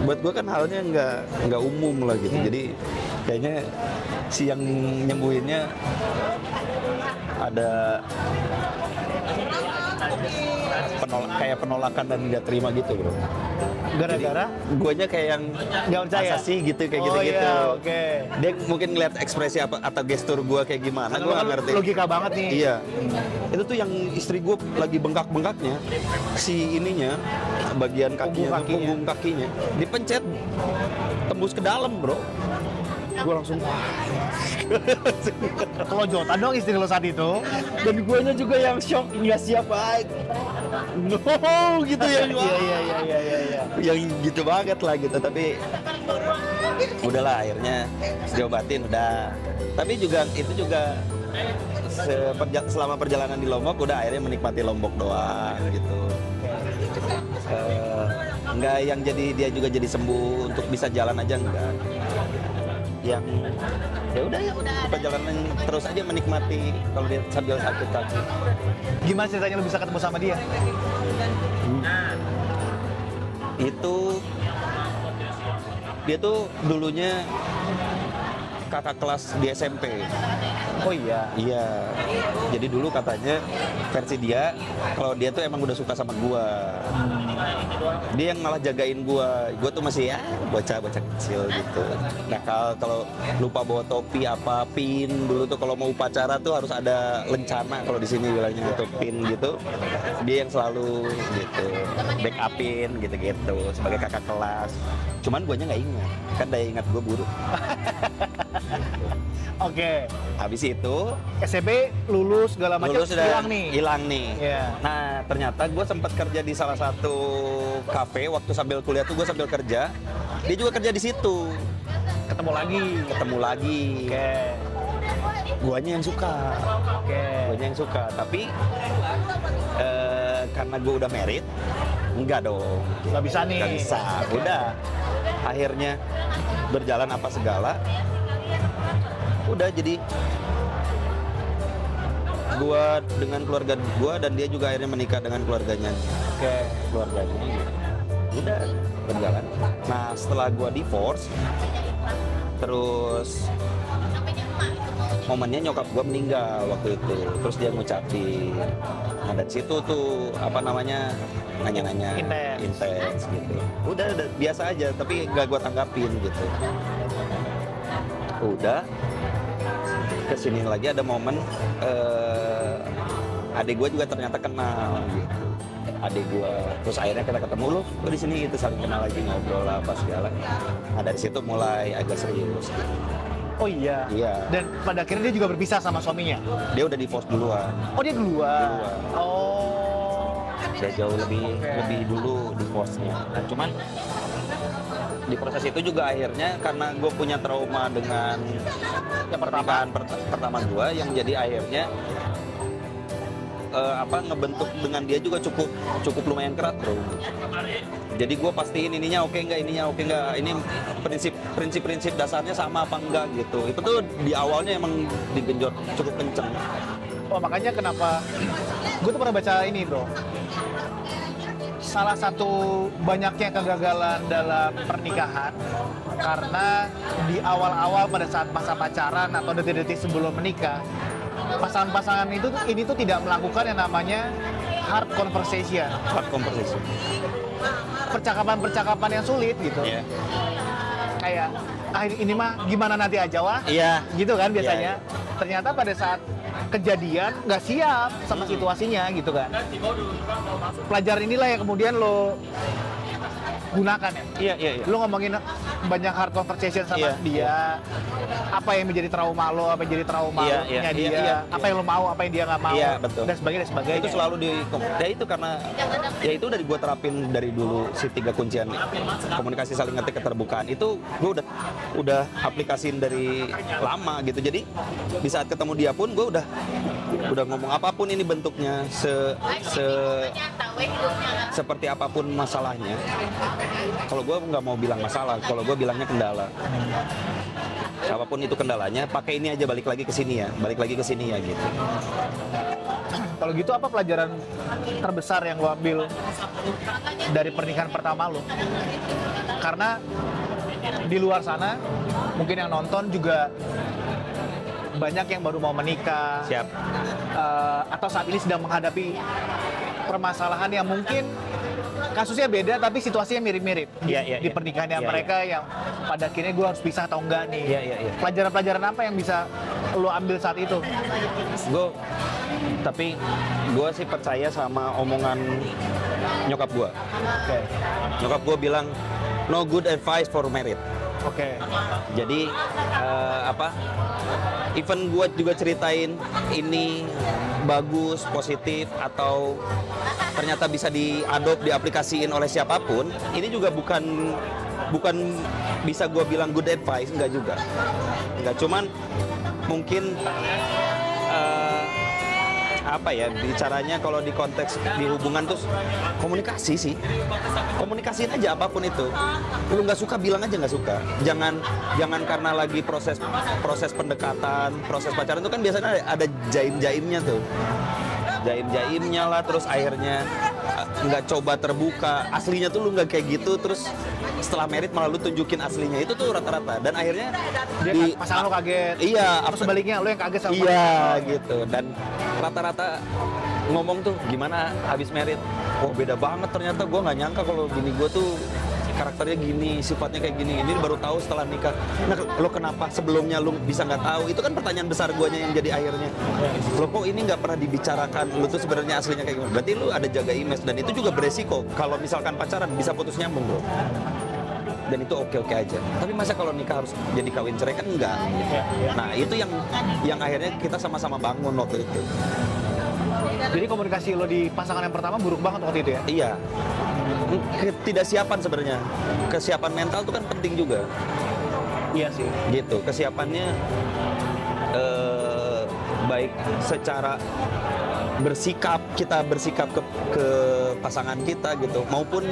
buat gue kan halnya nggak umum lah gitu. Jadi kayaknya si yang nyembuhinnya ada kayak penolakan dan nggak terima gitu bro. Gara-gara Guanya kayak yang nggak percaya. masa sih gitu kayak Oh gitu-gitu. iya, oke. Dia mungkin ngeliat ekspresi apa atau gestur gua kayak gimana, Karena gua kan nggak ngerti. logika banget nih. Iya. Itu tuh yang istri gua lagi bengkak-bengkaknya, si ininya bagian kakinya, punggung kakinya dipencet tembus ke dalam, bro. Gua langsung Kelojotan dong istri lo saat itu. dan guanya juga yang shock, nggak siap banget. No gitu ya. Iya. Yang gitu banget lah gitu, tapi udahlah akhirnya diobatin udah. Tapi juga itu juga selama perjalanan di Lombok udah akhirnya menikmati Lombok doang gitu. Enggak yang jadi dia juga jadi sembuh untuk bisa jalan aja enggak. Yang ya udah perjalanan terus aja menikmati kalau dia sambil sakit tadi. Gimana ceritanya lo bisa ketemu sama dia? Itu dia tuh dulunya kakak kelas di SMP. Oh iya. Iya. Jadi dulu katanya versi dia kalau dia tuh emang udah suka sama gua. Dia yang malah jagain gua. Gua tuh masih ya bocah-bocah kecil gitu. Nah, kalau lupa bawa topi apa pin dulu tuh kalau mau upacara tuh harus ada lencana kalau di sini bilangnya gitu pin gitu. Dia yang selalu gitu backupin gitu-gitu sebagai kakak kelas. Cuman guanya nggak ingat. Kan daya ingat gua buruk. Oke. Habis itu SMP lulus segala macam lulus udah hilang nih. hilang nih. Iya. Nah ternyata gue sempat kerja di salah satu kafe waktu sambil kuliah tuh gue sambil kerja. Dia juga kerja di situ. Ketemu lagi. Oke. Guanya yang suka. Oke. Guanya yang suka. Tapi karena gue udah married, enggak dong. Gak bisa nih. Nggak bisa. Udah. Akhirnya berjalan apa segala. Udah jadi gua dengan keluarga gua dan dia juga akhirnya menikah dengan keluarganya. Oke. Keluarganya gitu. Udah berjalan. Nah, setelah gua divorce terus momennya nyokap gua meninggal waktu itu. Terus dia ngucapin. Nah, dari situ tuh apa namanya? Nanya-nanya intens gitu. Udah biasa aja tapi gak gua tanggapin gitu. Udah kesini lagi ada momen adik gue juga ternyata kenal gitu. Adik gue, terus akhirnya kita ketemu, lo di sini gitu, saling kenal lagi, ngobrol lah apa segala. Nah dari situ mulai agak serius. Oh iya. Iya. Dan pada akhirnya dia juga berpisah sama suaminya. Dia udah divorce duluan. Oh dia duluan. Duluan. Oh. Dia jauh lebih dulu divorce-nya. Nah cuman di proses itu juga akhirnya karena gue punya trauma dengan Yang pernikahan pertama gue, yang jadi akhirnya ngebentuk dengan dia juga cukup lumayan keras, bro. Jadi gue pastiin ininya oke nggak, ini prinsip dasarnya sama apa enggak gitu. Itu tuh di awalnya emang digenjot cukup kenceng. Oh makanya kenapa gue tuh pernah baca ini bro, salah satu banyaknya kegagalan dalam pernikahan karena di awal-awal pada saat masa pacaran atau detik-detik sebelum menikah, pasangan-pasangan ini tuh tidak melakukan yang namanya hard conversation. Hard conversation. Percakapan-percakapan yang sulit gitu. Iya. Kayak ini mah gimana nanti aja wah. Iya. Gitu kan biasanya. Iya. Ternyata pada saat kejadian nggak siap sama situasinya gitu kan. Pelajaran inilah yang kemudian lo gunakan ya. Iya. Lo ngomongin banyak hard conversation sama dia, apa yang menjadi trauma lo, apa yang jadi trauma dia, apa yang lo mau, apa yang dia nggak mau, dan sebagainya. Itu selalu ya itu karena ya itu udah gue terapin dari dulu, si 3 kuncian komunikasi, saling ngerti, keterbukaan. Itu gue udah aplikasiin dari lama gitu. Jadi di saat ketemu dia pun gue udah ngomong apapun ini bentuknya, seperti apapun masalahnya. Kalau gue nggak mau bilang masalah, kalau gue bilangnya kendala. Apapun itu kendalanya, pakai ini aja, balik lagi ke sini ya gitu. Kalau gitu apa pelajaran terbesar yang lo ambil dari pernikahan pertama lo? Karena di luar sana mungkin yang nonton juga banyak yang baru mau menikah. Siap. Atau saat ini sedang menghadapi permasalahan yang mungkin kasusnya beda tapi situasinya mirip-mirip di pernikahannya mereka yang pada akhirnya gue harus pisah atau enggak nih. Pelajaran-pelajaran apa yang bisa lo ambil saat itu? Tapi gue sih percaya sama omongan nyokap gue. Nyokap gue bilang no good advice for married. Jadi even gue juga ceritain ini bagus, positif, atau ternyata bisa diaplikasiin oleh siapapun, ini juga bukan bisa gue bilang good advice, enggak juga. Enggak, cuman mungkin bicaranya kalau di konteks di hubungan tuh komunikasi sih. Komunikasiin aja apapun itu. Lu nggak suka bilang aja nggak suka. Jangan karena lagi proses pendekatan, proses pacaran itu kan biasanya ada jaim-jaimnya tuh. Jaim-jaimnya lah, terus akhirnya nggak coba terbuka. Aslinya tuh lu nggak kayak gitu, terus setelah merit malah lu tunjukin aslinya. Itu tuh rata-rata, dan akhirnya pasangan lo kaget. Iya, atau sebaliknya lo yang kaget sama gitu. Dan rata-rata ngomong tuh gimana habis merit, beda banget ternyata, gue nggak nyangka kalau bini gue tuh karakternya gini, sifatnya kayak gini. Ini baru tahu setelah nikah. Nah, lo kenapa sebelumnya lo bisa nggak tahu? Itu kan pertanyaan besar guanya yang jadi akhirnya. Lo kok ini nggak pernah dibicarakan? Lo tuh sebenarnya aslinya kayak gimana? Berarti lo ada jaga image, dan itu juga beresiko. Kalau misalkan pacaran bisa putus nyambung, bro. Dan itu oke-oke aja. Tapi masa kalau nikah harus jadi kawin cerai, kan enggak. Nah, itu yang akhirnya kita sama-sama bangun waktu itu. Jadi komunikasi lo di pasangan yang pertama buruk banget waktu itu ya? Iya. Ketidaksiapan sebenarnya. Kesiapan mental itu kan penting juga. Iya sih. Gitu. Kesiapannya baik secara kita bersikap ke pasangan kita gitu, maupun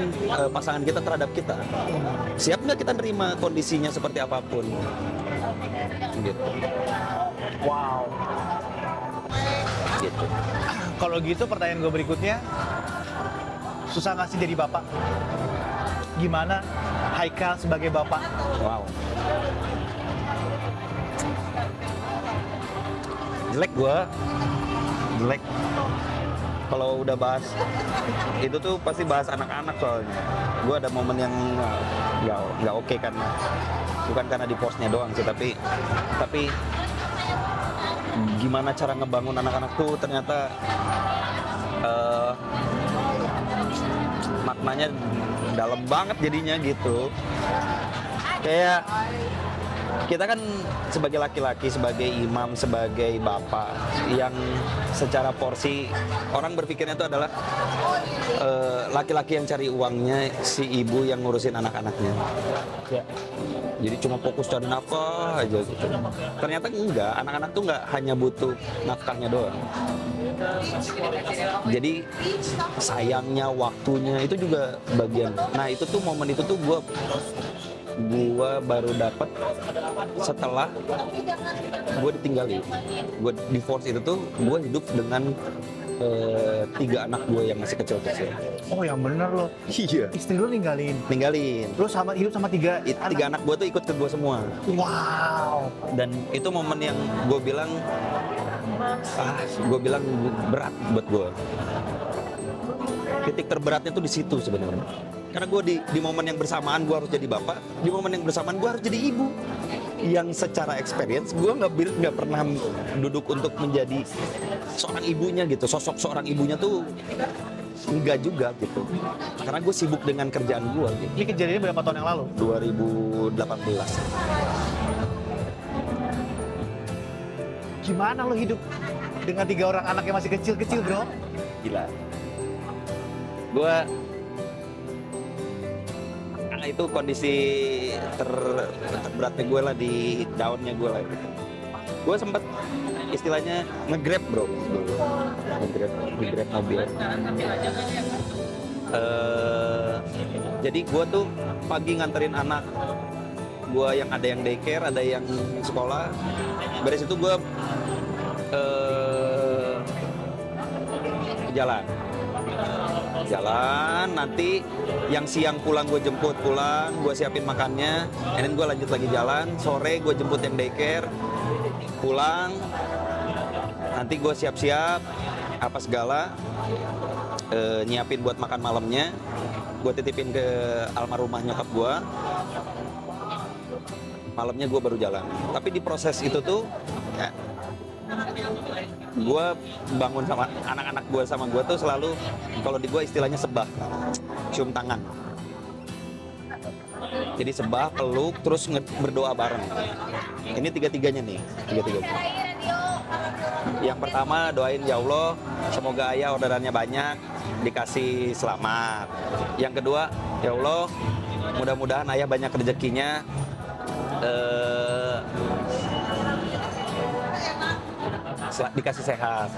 pasangan kita terhadap kita. Siap nggak kita nerima kondisinya seperti apapun? Gitu. Wow. Gitu. Kalau gitu pertanyaan gue berikutnya, susah nggak sih jadi bapak? Gimana Haikal sebagai bapak? Wow. Jelek. Kalau udah bahas itu tuh pasti bahas anak-anak soalnya. Gue ada momen yang nggak oke, karena bukan karena di postnya doang sih, tapi gimana cara ngebangun anak-anak tuh ternyata maknanya dalam banget jadinya gitu. Kayak kita kan sebagai laki-laki, sebagai imam, sebagai bapak yang secara porsi orang berpikirnya itu adalah laki-laki yang cari uangnya, si ibu yang ngurusin anak-anaknya. Ya. Jadi cuma fokus cari nafkah aja gitu. Ternyata enggak, anak-anak tuh enggak hanya butuh nafkahnya doang. Jadi sayangnya, waktunya itu juga bagian. Nah itu tuh momen itu tuh gua baru dapat setelah gue ditinggalin. Gue divorce itu tuh gue hidup dengan 3 anak gue yang masih kecil-kecil. Oh yang bener loh. Iya. Istri lu ninggalin. Lu Hidup sama 3 tiga anak gue tuh ikut ke gue semua. Wow. Dan itu momen yang gue bilang berat buat gue. Titik terberatnya tuh di situ sebenarnya. Karena gue di momen yang bersamaan gue harus jadi bapak, di momen yang bersamaan gue harus jadi ibu. Yang secara experience gue nggak pernah duduk untuk menjadi seorang ibunya gitu. Sosok seorang ibunya tuh enggak juga gitu. Karena gue sibuk dengan kerjaan gue. Gitu. Ini kejadiannya berapa tahun yang lalu? 2018. Gimana lo hidup dengan 3 orang anak yang masih kecil-kecil, bro? Gila. Gue itu kondisi terberatnya gue lah, di downnya gue lah. Gue sempet istilahnya nge-grab bro, nge-grab mobil. Jadi gue tuh pagi nganterin anak gue yang ada yang daycare, ada yang sekolah. Beres itu gue jalan, nanti yang siang pulang gue jemput pulang, gue siapin makannya, and then gue lanjut lagi jalan. Sore gue jemput yang daycare, pulang, nanti gue siap-siap apa segala, nyiapin buat makan malamnya, gue titipin ke almarhumah nyokap gue. Malamnya gue baru jalan. Tapi di proses itu tuh ya, gue bangun sama anak-anak gue, sama gue tuh selalu, kalau di gue istilahnya sebah, cium tangan. Jadi sebah, peluk, terus berdoa bareng. Ini tiga-tiganya nih, tiga-tiganya. Yang pertama doain, ya Allah semoga ayah orderannya banyak, dikasih selamat. Yang kedua, ya Allah mudah-mudahan ayah banyak rezekinya, dikasih sehat.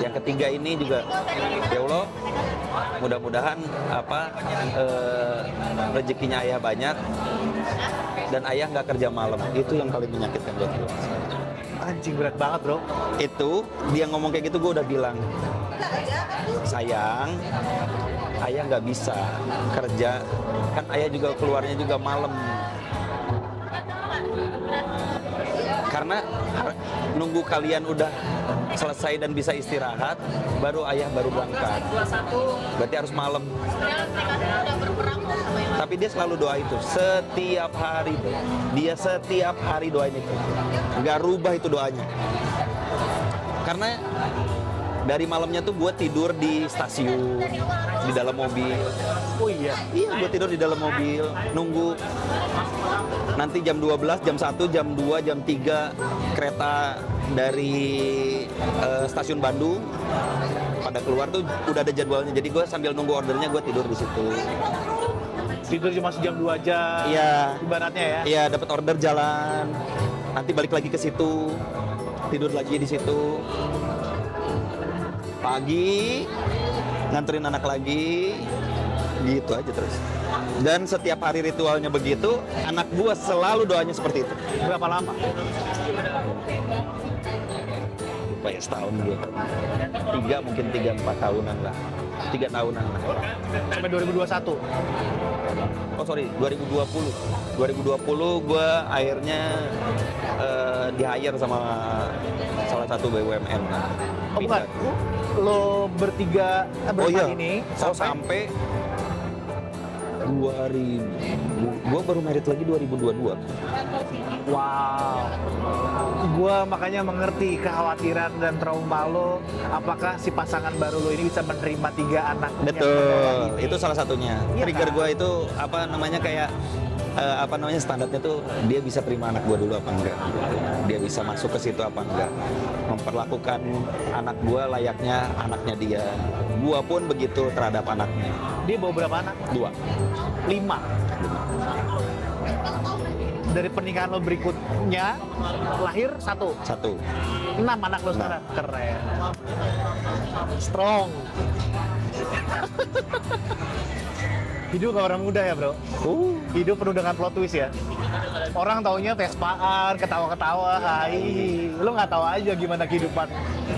Yang ketiga ini juga, ya Allah mudah-mudahan rezekinya ayah banyak dan ayah nggak kerja malam. Itu yang paling menyakitkan buat gue. Anjing, berat banget bro. Itu dia ngomong kayak gitu, gue udah bilang, sayang ayah nggak bisa kerja, kan ayah juga keluarnya juga malam. Karena nunggu kalian udah selesai dan bisa istirahat, baru ayah baru berangkat. Berarti harus malam. Tapi dia selalu doa itu, setiap hari. Dia setiap hari doain itu. Nggak rubah itu doanya. Karena dari malamnya tuh gue tidur di stasiun, di dalam mobil. Oh iya? Iya, gue tidur di dalam mobil, nunggu. Nanti jam 12, jam 1, jam 2, jam 3 kereta dari stasiun Bandung pada keluar tuh udah ada jadwalnya. Jadi gue sambil nunggu ordernya gue tidur di situ. Tidur cuma sejam 2 jam. Iya. Ibaratnya ya. Iya, dapat order jalan. Nanti balik lagi ke situ. Tidur lagi di situ. Pagi nganterin anak lagi. Gitu aja terus. Dan setiap hari ritualnya begitu, anak gua selalu doanya seperti itu. Berapa lama? Lupa ya, setahun gua. Mungkin 3-4 tahunan lah. 3 tahunan lah. Sampai 2021? Oh sorry, 2020. 2020 gua akhirnya di-hire sama salah satu BUMN. Oh bukan, lo bertiga Oh iya, ini sampai Gue baru married lagi 2022. Wow. Gua makanya mengerti kekhawatiran dan trauma lo. Apakah si pasangan baru lo ini bisa menerima 3 anak? yang menolak Betul, ini? itu salah satunya. Iya Trigger kan? gue itu kayak standarnya tuh dia bisa terima anak gue dulu apa enggak, gitu. Dia bisa masuk ke situ apa enggak, memperlakukan anak gue layaknya anaknya dia. Gue pun begitu terhadap anaknya. Dia bawa berapa anak? 2. 5. Dari pernikahan lo berikutnya lahir 1. 6 anak lo sekarang. Keren. Strong. Hidup gak orang muda ya bro. Hidup penuh dengan plot twist ya. Orang taunya Vespaan, ketawa-ketawa, hai. Lo nggak tahu aja gimana kehidupan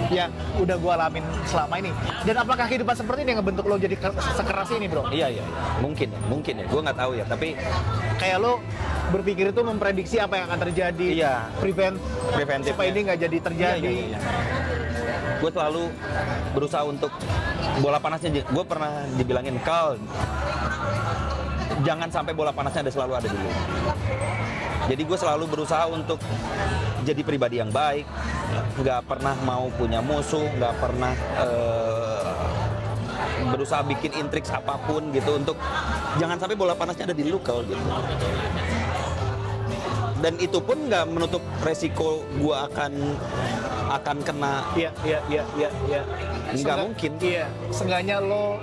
yang udah gua alamin selama ini. Dan apakah kehidupan seperti ini yang ngebentuk lo jadi sekeras ini bro? Iya. Mungkin ya. Gue nggak tahu ya. Tapi Kayak lo berpikir itu memprediksi apa yang akan terjadi. Iya. Preventif supaya ini nggak jadi terjadi. Iya. Gue selalu berusaha untuk bola panasnya. Gue pernah dibilangin, Kal, jangan sampai bola panasnya selalu ada dulu. Jadi gue selalu berusaha untuk jadi pribadi yang baik, nggak pernah mau punya musuh, nggak pernah berusaha bikin intriks apapun gitu, untuk jangan sampai bola panasnya ada di lu, Kal, gitu. Dan itu pun nggak menutup resiko gue akan kena. Iya. Nggak mungkin. Iya, seenggaknya lo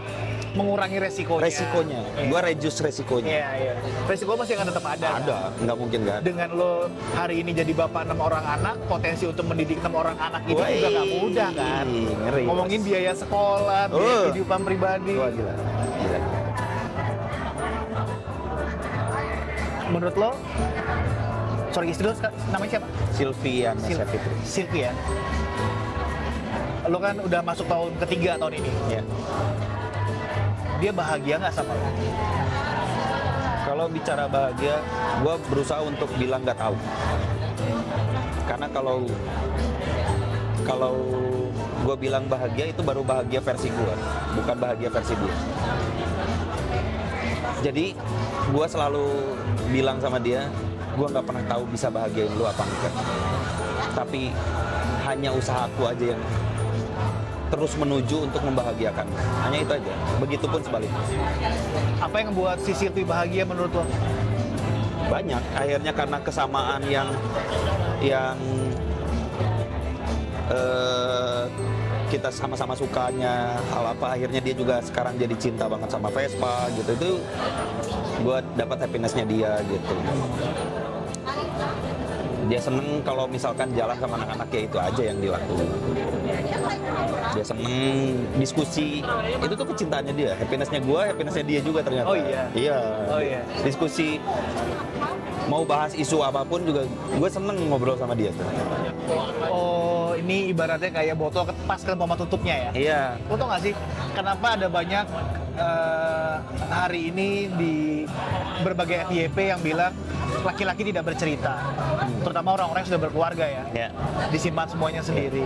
mengurangi resikonya. Gue reduce resikonya. Iya. Resiko masih akan tetap ada. Ada, nggak mungkin nggak ada. Dengan lo hari ini jadi bapak 6 orang anak, potensi untuk mendidik 6 orang anak itu Woi, juga nggak mudah kan. ngeri, Ngomongin Bos. biaya sekolah, biaya kehidupan pribadi. Wah, gila. Menurut lo, sorry istri lo namanya siapa? Sylviana Savitri. Sylvia. Lo kan udah masuk tahun ketiga tahun ini. Ya. Dia bahagia nggak sama lo? Kalau bicara bahagia, gue berusaha untuk bilang nggak tahu. Karena kalau gue bilang bahagia, itu baru bahagia versi gue, bukan bahagia versi dia. Jadi gue selalu bilang sama dia, gue nggak pernah tahu bisa bahagiain lu apa enggak. Tapi hanya usahaku aja yang terus menuju untuk membahagiakan. Hanya itu aja. Begitupun sebaliknya. Apa yang membuat si Sylvie bahagia menurut lo? Banyak. Akhirnya karena kesamaan yang kita sama-sama sukanya, hal apa, akhirnya dia juga sekarang jadi cinta banget sama Vespa gitu. Itu gue dapat happiness-nya dia gitu. Dia seneng kalau misalkan jalan sama anak-anaknya, itu aja yang dilakukan. Dia seneng diskusi, itu tuh kecintaannya dia. Happiness-nya gue, happiness-nya dia juga ternyata. Oh iya? Iya. Oh iya. Diskusi, mau bahas isu apapun juga gue seneng ngobrol sama dia tuh. Oh, ini ibaratnya kayak botol pas ke pompa tutupnya ya? Iya. Lo tau gak sih, kenapa ada banyak hari ini di berbagai FYP yang bilang laki-laki tidak bercerita, terutama orang-orang yang sudah berkeluarga ya, Ya. disimpan semuanya sendiri.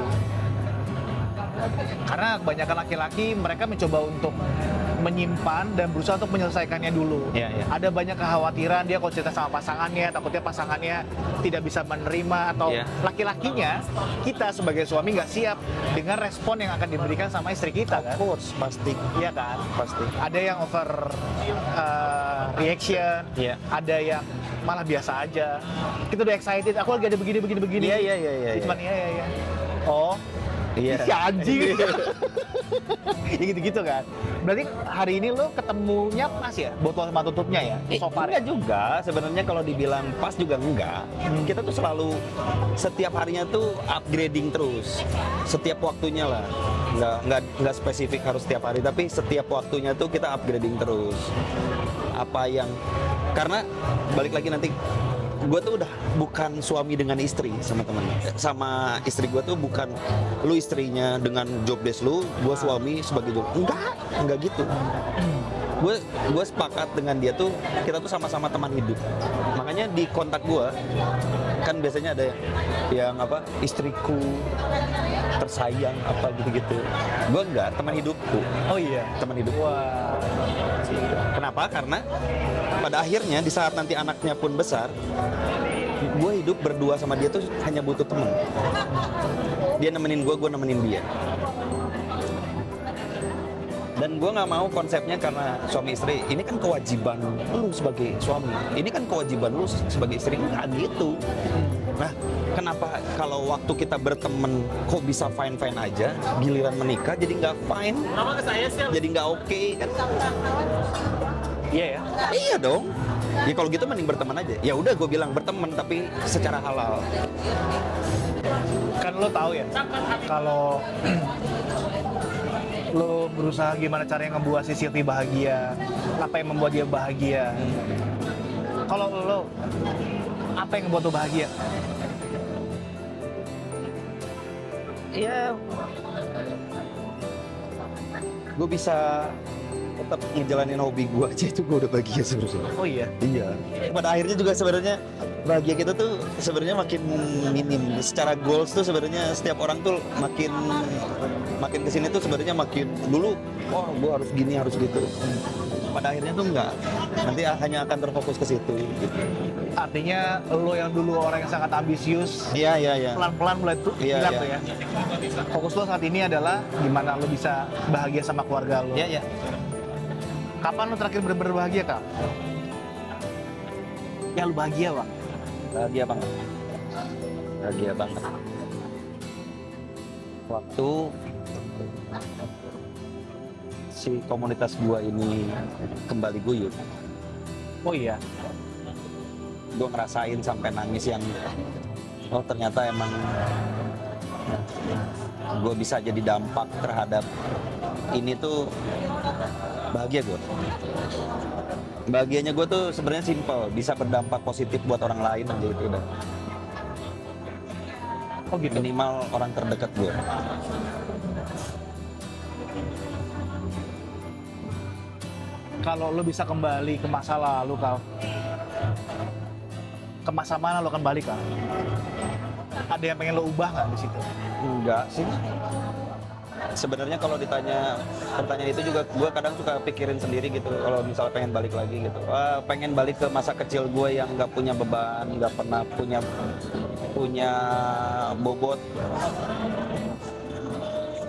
Karena kebanyakan laki-laki mereka mencoba untuk menyimpan dan berusaha untuk menyelesaikannya dulu. Iya, iya. Ada banyak kekhawatiran dia kalau cerita sama pasangannya, takutnya pasangannya tidak bisa menerima, atau Iya. laki-lakinya, kita sebagai suami nggak siap dengan respon yang akan diberikan sama istri kita kan? Of course, pasti. Iya kan? Pasti. Ada yang over reaction, Iya. ada yang malah biasa aja. Kita udah excited, aku lagi ada begini. Iya. Cuman iya. Oh, Iya. si anjing. Ya gitu-gitu kan. Berarti hari ini lo ketemunya pas ya, botol sama tutupnya ya? So far ya? Enggak juga, sebenarnya kalau dibilang pas juga enggak. Kita tuh selalu setiap harinya tuh upgrading terus. Setiap waktunya lah. Enggak spesifik harus setiap hari, tapi setiap waktunya tuh kita upgrading terus. Karena balik lagi nanti, gue tuh udah bukan suami dengan istri sama istri gue tuh bukan lu istrinya dengan job desk lu, gue suami sebagai job, enggak gitu. gue sepakat dengan dia tuh, kita tuh sama-sama teman hidup. Makanya di kontak gue kan biasanya ada yang apa, istriku tersayang apa gitu-gitu. Gue enggak, teman hidupku. Oh iya. Teman hidup. Wah. Kenapa? Karena pada akhirnya di saat nanti anaknya pun besar, gue hidup berdua sama dia tuh hanya butuh teman. Dia nemenin gue nemenin dia. Dan gue nggak mau konsepnya karena suami istri, ini kan kewajiban lu sebagai suami, ini kan kewajiban lu sebagai istri, nggak gitu. Nah, kenapa kalau waktu kita berteman kok bisa fine-fine aja, giliran menikah jadi nggak fine, jadi nggak oke kan? Iya ya. Iya dong. Ya kalau gitu mending berteman aja. Ya udah gue bilang berteman tapi secara halal. Kan lo tahu ya, kalau lo berusaha gimana caranya ngebuat si Sylvie bahagia, apa yang membuat dia bahagia. Kalau lo, apa yang membuat lo bahagia? Ya, gue bisa tetap ngejalanin hobi gue aja, itu gue udah bahagia sebenarnya. Oh iya. Iya. Pada akhirnya juga sebenarnya bahagia kita tuh sebenarnya makin minim. Secara goals tuh sebenarnya setiap orang tuh makin kesini tuh sebenarnya makin dulu, oh gue harus gini harus gitu. Pada akhirnya tuh enggak. Nanti hanya akan terfokus ke situ. Gitu. Artinya lo yang dulu orang yang sangat ambisius, Iya. pelan-pelan mulai tuh hilang Iya. tuh ya. Fokus lo saat ini adalah gimana lo bisa bahagia sama keluarga lo. Iya. Kapan lo terakhir bener-bener bahagia, Kak? Ya lo bahagia, Bang. Bahagia banget. Bahagia banget. Waktu si komunitas gua ini kembali guyup, Oh iya. gua ngerasain sampai nangis yang oh ternyata emang gua bisa jadi dampak terhadap ini tuh bahagia gua. Bahagianya gua tuh sebenarnya simpel, bisa berdampak positif buat orang lain aja itu udah. Oh gitu. Minimal orang terdekat gua. Kalau lo bisa kembali ke masa lalu, Kal, ke masa mana lo akan balik, Kal? Ada yang pengen lo ubah nggak di situ? Enggak sih. Sebenarnya kalau ditanya pertanyaan itu juga gue kadang suka pikirin sendiri gitu. Kalau misalnya pengen balik lagi gitu, pengen balik ke masa kecil gue yang nggak punya beban, nggak pernah punya bobot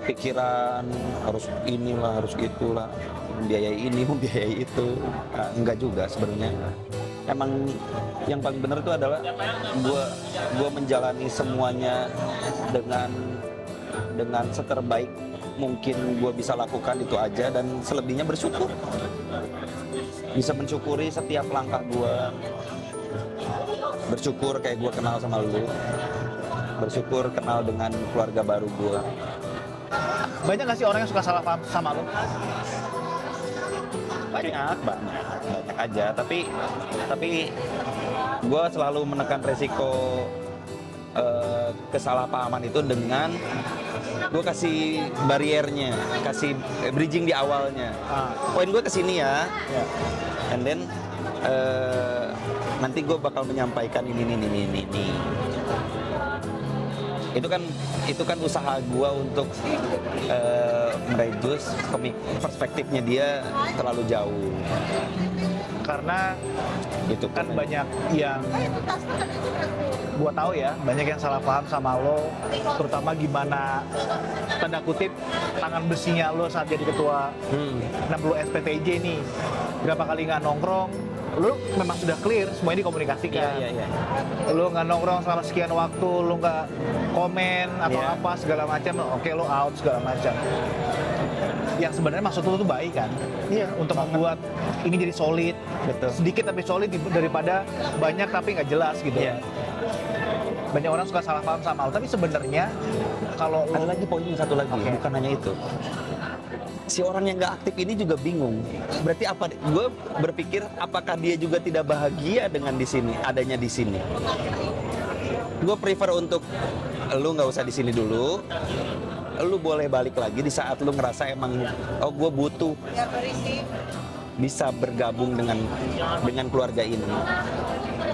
pikiran harus inilah harus itulah, membiayai ini membiayai itu. Enggak juga sebenarnya. Emang yang paling benar itu adalah gue menjalani semuanya dengan seterbaik mungkin gue bisa lakukan itu aja, dan selebihnya bersyukur, bisa mensyukuri setiap langkah gue, bersyukur kayak gue kenal sama lu, bersyukur kenal dengan keluarga baru gue. Banyak nggak sih orang yang suka salah paham sama lo? Banyak aja, tapi gue selalu menekan resiko kesalahpahaman itu dengan gue kasih bariernya, kasih bridging di awalnya. Poin gue kesini ya, and then nanti gue bakal menyampaikan ini. Itu kan usaha gue untuk mereduce perspektifnya dia terlalu jauh. Karena Itu kan banyak yang gua tahu ya, banyak yang salah paham sama lo, terutama gimana tanda kutip tangan besinya lo saat jadi ketua 60 SPTJ nih. Berapa kali nggak nongkrong, lo memang sudah clear semuanya dikomunikasikan. Iya. Lo nggak nongkrong selama sekian waktu, lo nggak komen atau apa segala macam, oke lo out segala macam. Yang sebenarnya maksud lo tuh baik kan? Iya, untuk membuat ini jadi solid. Betul. Sedikit tapi solid daripada banyak tapi nggak jelas gitu. Iya. Banyak orang suka salah paham sama lo, tapi sebenarnya kalau Ada lo lagi poinnya satu lagi, Oke. bukan hanya itu. Si orang yang nggak aktif ini juga bingung. Berarti apa? Gue berpikir apakah dia juga tidak bahagia dengan adanya di sini. Gue prefer untuk lu nggak usah di sini dulu. Lu boleh balik lagi di saat lu ngerasa emang gue butuh bisa bergabung dengan keluarga ini.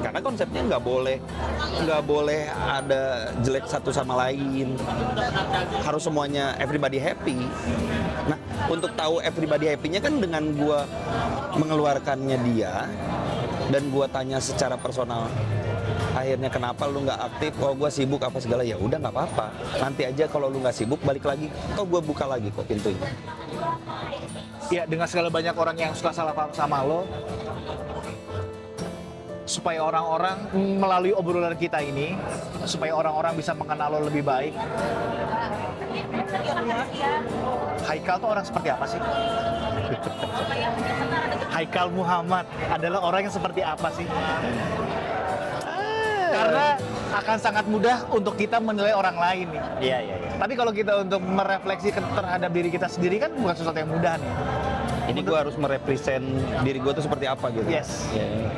Karena konsepnya nggak boleh ada jelek satu sama lain, harus semuanya everybody happy. Nah, untuk tahu everybody happy-nya kan dengan gua mengeluarkannya dia dan gua tanya secara personal, akhirnya kenapa lu nggak aktif? Oh, gua sibuk apa segala. Ya udah, nggak apa-apa, nanti aja kalau lu nggak sibuk balik lagi, toh gua buka lagi kok pintunya. Ya, dengan segala banyak orang yang suka salah paham sama lo, supaya orang-orang melalui obrolan kita ini, supaya orang-orang bisa mengenal lo lebih baik. Haikal tuh orang seperti apa sih? Haikal Muhammad adalah orang yang seperti apa sih? Karena akan sangat mudah untuk kita menilai orang lain nih. Iya. Tapi kalau kita untuk merefleksi terhadap diri kita sendiri kan bukan sesuatu yang mudah nih. Ini gue harus merepresent diri gue tuh seperti apa gitu. Yes. Yeah.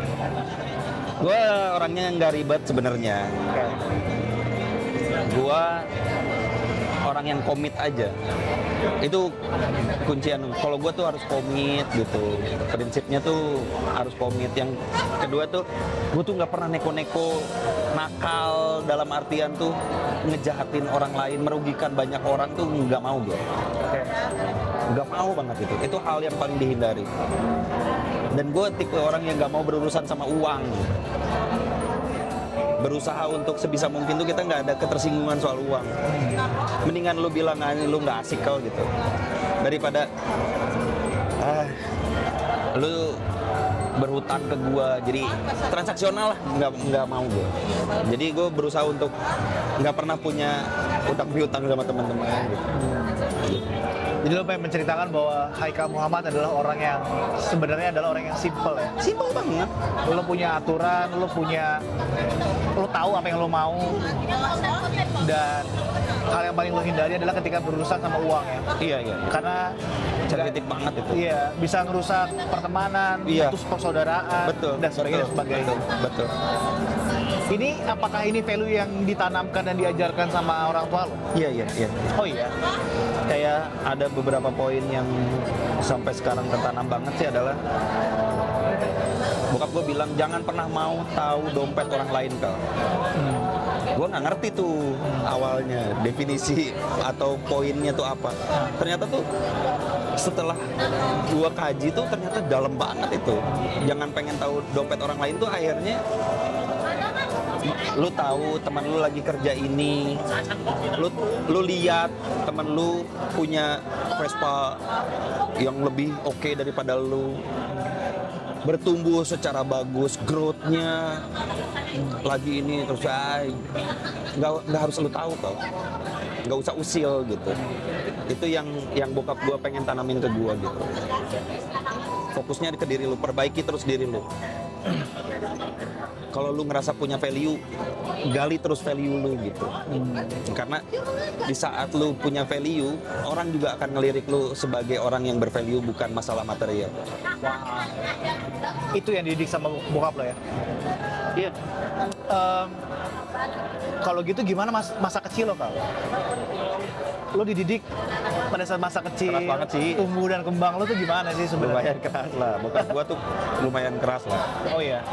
Gue orangnya nggak ribet sebenarnya. Gue orang yang komit aja. Itu kuncian. Kalau gue tuh harus komit gitu. Prinsipnya tuh harus komit. Yang kedua tuh, gue tuh nggak pernah neko-neko nakal, dalam artian tuh ngejahatin orang lain, merugikan banyak orang tuh nggak mau gue. Nggak mau banget itu hal yang paling dihindari. Dan gue tipe orang yang nggak mau berurusan sama uang. Berusaha untuk sebisa mungkin tuh kita nggak ada ketersinggungan soal uang. Mendingan lu bilang, ah, ini lu nggak asik kau gitu, daripada lu berhutang ke gua, jadi transaksional lah, nggak mau gua. Jadi gua berusaha untuk nggak pernah punya utang piutang sama teman-teman gitu. Jadi lo pengen menceritakan bahwa Haikal Muhammad adalah orang yang sebenarnya adalah orang yang simple ya. Simpel banget. Lo punya aturan, lo tahu apa yang lo mau, dan hal yang paling lo hindari adalah ketika berurusan sama uang ya. Iya. Karena Sensitif banget itu. Iya, bisa ngerusak pertemanan, Iya. putus persaudaraan, Betul. dan sebagainya. Betul. Ini apakah ini value yang ditanamkan dan diajarkan sama orang tua lo? Iya. Oh iya. Kayak ada beberapa poin yang sampai sekarang tertanam banget sih adalah bokap gue bilang jangan pernah mau tahu dompet orang lain kau. Gue nggak ngerti tuh awalnya definisi atau poinnya tuh apa. Ternyata tuh setelah gue kaji tuh ternyata dalam banget itu. Jangan pengen tahu dompet orang lain tuh akhirnya lu tahu teman lu lagi kerja ini, lu lihat teman lu punya Vespa yang lebih oke daripada lu, bertumbuh secara bagus, growth-nya lagi ini, terus nggak harus lu tahu kok, nggak usah usil gitu. Itu yang bokap gua pengen tanamin ke gua gitu. Fokusnya ke diri lu, perbaiki terus diri lu. Kalau lu ngerasa punya value, gali terus value lu gitu. Karena di saat lu punya value, orang juga akan ngelirik lu sebagai orang yang bervalue, bukan masalah material. Itu yang dididik sama bokap lo ya? Iya. Kalau gitu gimana masa kecil lo, Kak? Lo dididik pada saat masa kecil, Keras banget sih. tumbuh dan kembang lo tuh gimana sih sebenarnya? Lumayan keras lah, bokap gua tuh lumayan keras lah. Oh iya.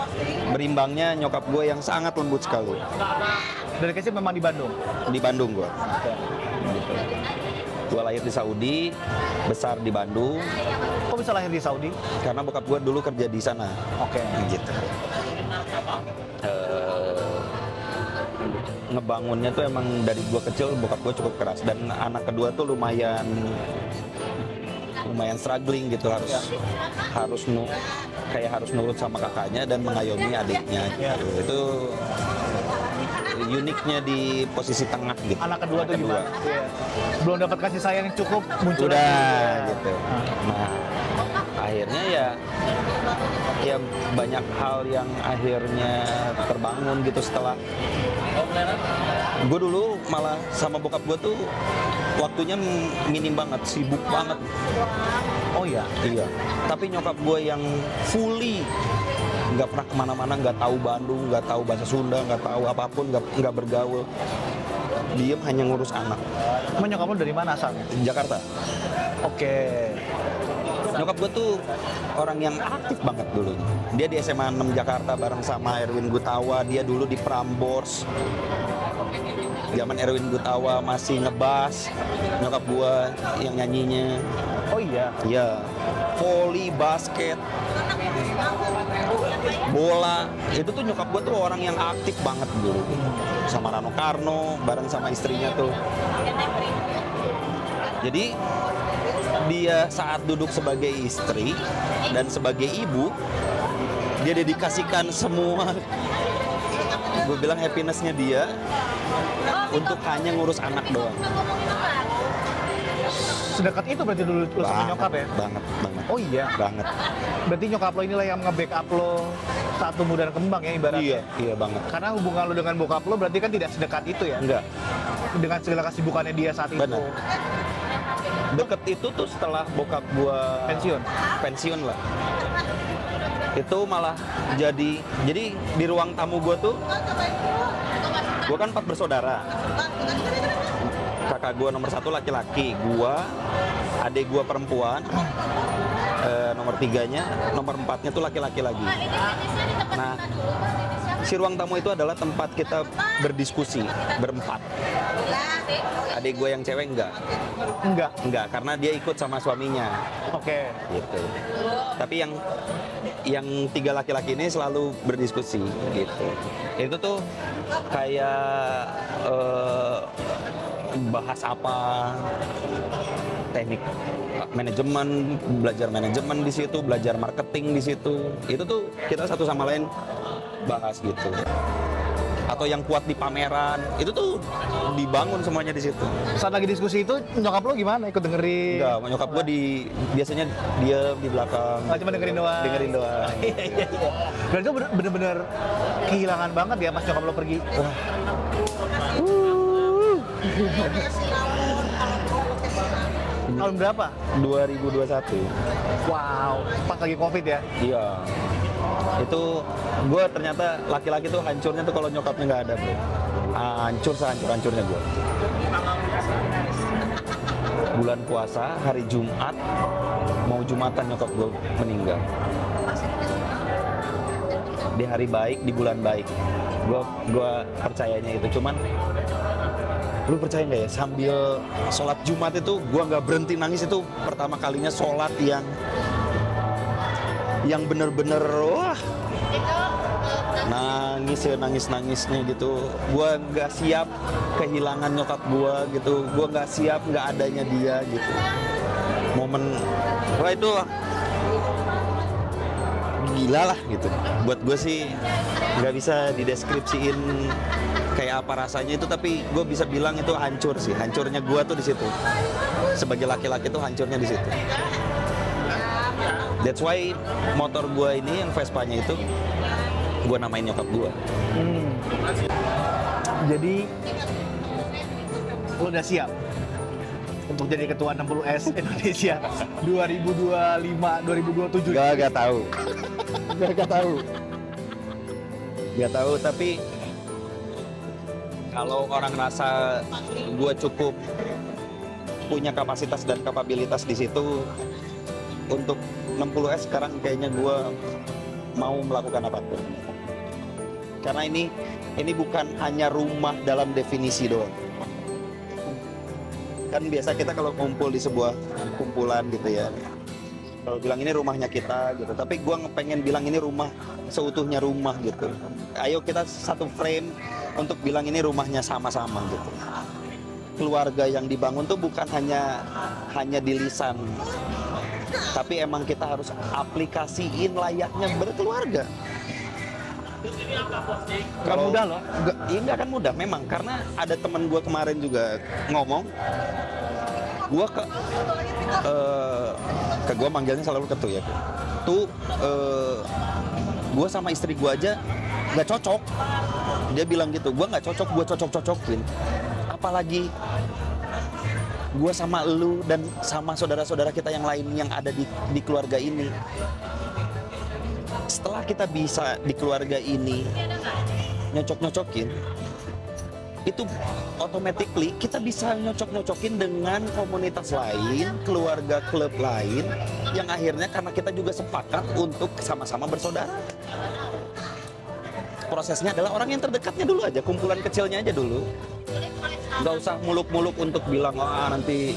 Berimbangnya nyokap gue yang sangat lembut sekali. Dari kecil memang di Bandung? Di Bandung gue. Gitu. Gue lahir di Saudi, besar di Bandung. Kok bisa lahir di Saudi? Karena bokap gue dulu kerja di sana. Oke. Gitu. Ngebangunnya tuh emang dari gue kecil bokap gue cukup keras, dan anak kedua tuh lumayan struggling gitu, harus nurut sama kakaknya dan mengayomi adiknya gitu. Itu uniknya di posisi tengah gitu. Anak kedua tuh gimana? Iya. Belum dapat kasih sayang yang cukup, muncul Udah lagi. gitu. Nah, akhirnya ya banyak hal yang akhirnya terbangun gitu setelah gue dulu malah sama bokap gue tuh waktunya minim banget, sibuk banget. Oh iya? Iya. Tapi nyokap gue yang fully nggak pernah kemana-mana, nggak tahu Bandung, nggak tahu bahasa Sunda, nggak tahu apapun, nggak bergaul, diem hanya ngurus anak. Emang nyokap lo dari mana asalnya? Jakarta. Oke. Nyokap gue tuh orang yang aktif banget dulu. Dia di SMA 6 Jakarta bareng sama Erwin Gutawa. Dia dulu di Prambors. Zaman Erwin Gutawa masih ngebas. Nyokap gue yang nyanyinya. Oh iya. Iya. Voli, basket, bola. Itu tuh nyokap gue tuh orang yang aktif banget dulu. Sama Rano Karno, bareng sama istrinya tuh. Jadi dia saat duduk sebagai istri dan sebagai ibu, dia dedikasikan semua, gue bilang happiness-nya dia untuk hanya ngurus anak doang. Sedekat itu berarti dulu lo sama nyokap ya? Banget. Oh iya. Banget. Berarti nyokap lo inilah yang nge-backup lo saat tumbuh dan kembang ya ibaratnya? Iya banget. Karena hubungan lo dengan bokap lo berarti kan tidak sedekat itu ya? Enggak. Dengan segala kesibukannya dia saat Benar. itu. Deket itu tuh setelah bokap gua pensiun lah. Itu malah jadi di ruang tamu gua tuh, gua kan 4 bersaudara. Kakak gua nomor 1 laki-laki, gua, adik gua perempuan, nomor 3-nya, nomor 4-nya tuh laki-laki lagi. Nah, si ruang tamu itu adalah tempat kita berdiskusi berempat. Adik gue yang cewek enggak, karena dia ikut sama suaminya. Oke. Gitu. Tapi yang 3 laki-laki ini selalu berdiskusi gitu. Itu tuh kayak bahas apa, teknik manajemen, belajar manajemen di situ, belajar marketing di situ. Itu tuh kita satu sama lain bahas gitu. Atau yang kuat di pameran, itu tuh dibangun semuanya di situ. Saat lagi diskusi itu nyokap lo gimana? Ikut dengerin? Enggak, nyokap gue biasanya dia di belakang. Oh, cuma dengerin doang. Dengerin doang. Berarti itu bener-bener kehilangan banget ya pas nyokap lo pergi. Wah. Tahun berapa? 2021. Wow, pas lagi COVID ya? Iya. Itu gue ternyata laki-laki tuh hancurnya tuh kalau nyokapnya nggak ada, bro. Hancur sehancur-hancurnya gue. Bulan puasa, hari Jumat, mau Jumatan nyokap gue meninggal. Di hari baik, di bulan baik. Gue percayanya itu. Cuman lu percaya nggak ya, sambil sholat Jumat itu gue nggak berhenti nangis. Itu pertama kalinya sholat yang bener-bener wah, nangis-nangisnya gitu. Gue nggak siap kehilangan nyokap gue gitu. Gue nggak siap nggak adanya dia gitu. Momen wah itu gila lah gitu. Buat gue sih nggak bisa dideskripsiin kayak apa rasanya itu, tapi gue bisa bilang itu hancur sih. Hancurnya gue tuh di situ. Sebagai laki-laki tuh hancurnya di situ. That's why motor gue ini yang Vespa-nya itu gue namain nyokap gue. Jadi lo udah siap untuk jadi ketua 60S Indonesia 2025-2027? Gak tahu. Gak tahu, tapi kalau orang rasa gue cukup punya kapasitas dan kapabilitas di situ untuk 60S, sekarang kayaknya gue mau melakukan apapun. Karena ini bukan hanya rumah dalam definisi doang. Kan biasa kita kalau kumpul di sebuah kumpulan gitu ya, kalau bilang ini rumahnya kita gitu, tapi gue pengen bilang ini rumah seutuhnya rumah gitu. Ayo kita satu frame untuk bilang ini rumahnya sama-sama gitu. Keluarga yang dibangun tuh bukan hanya di lisan, tapi emang kita harus aplikasiin layaknya berkeluarga. Gak mudah loh. Nggak akan mudah memang, karena ada teman gue kemarin juga ngomong, gue ke gue manggilnya selalu ketu ya. Gue sama istri gue aja nggak cocok. Dia bilang gitu, gue nggak cocok, gue cocok-cocokin. Apalagi gue sama lu dan sama saudara-saudara kita yang lain yang ada di keluarga ini. Setelah kita bisa di keluarga ini nyocok-nyocokin, itu automatically kita bisa nyocok-nyocokin dengan komunitas lain, keluarga klub lain, yang akhirnya karena kita juga sepakat untuk sama-sama bersaudara. Prosesnya adalah orang yang terdekatnya dulu aja, kumpulan kecilnya aja dulu. Nggak usah muluk-muluk untuk bilang, nanti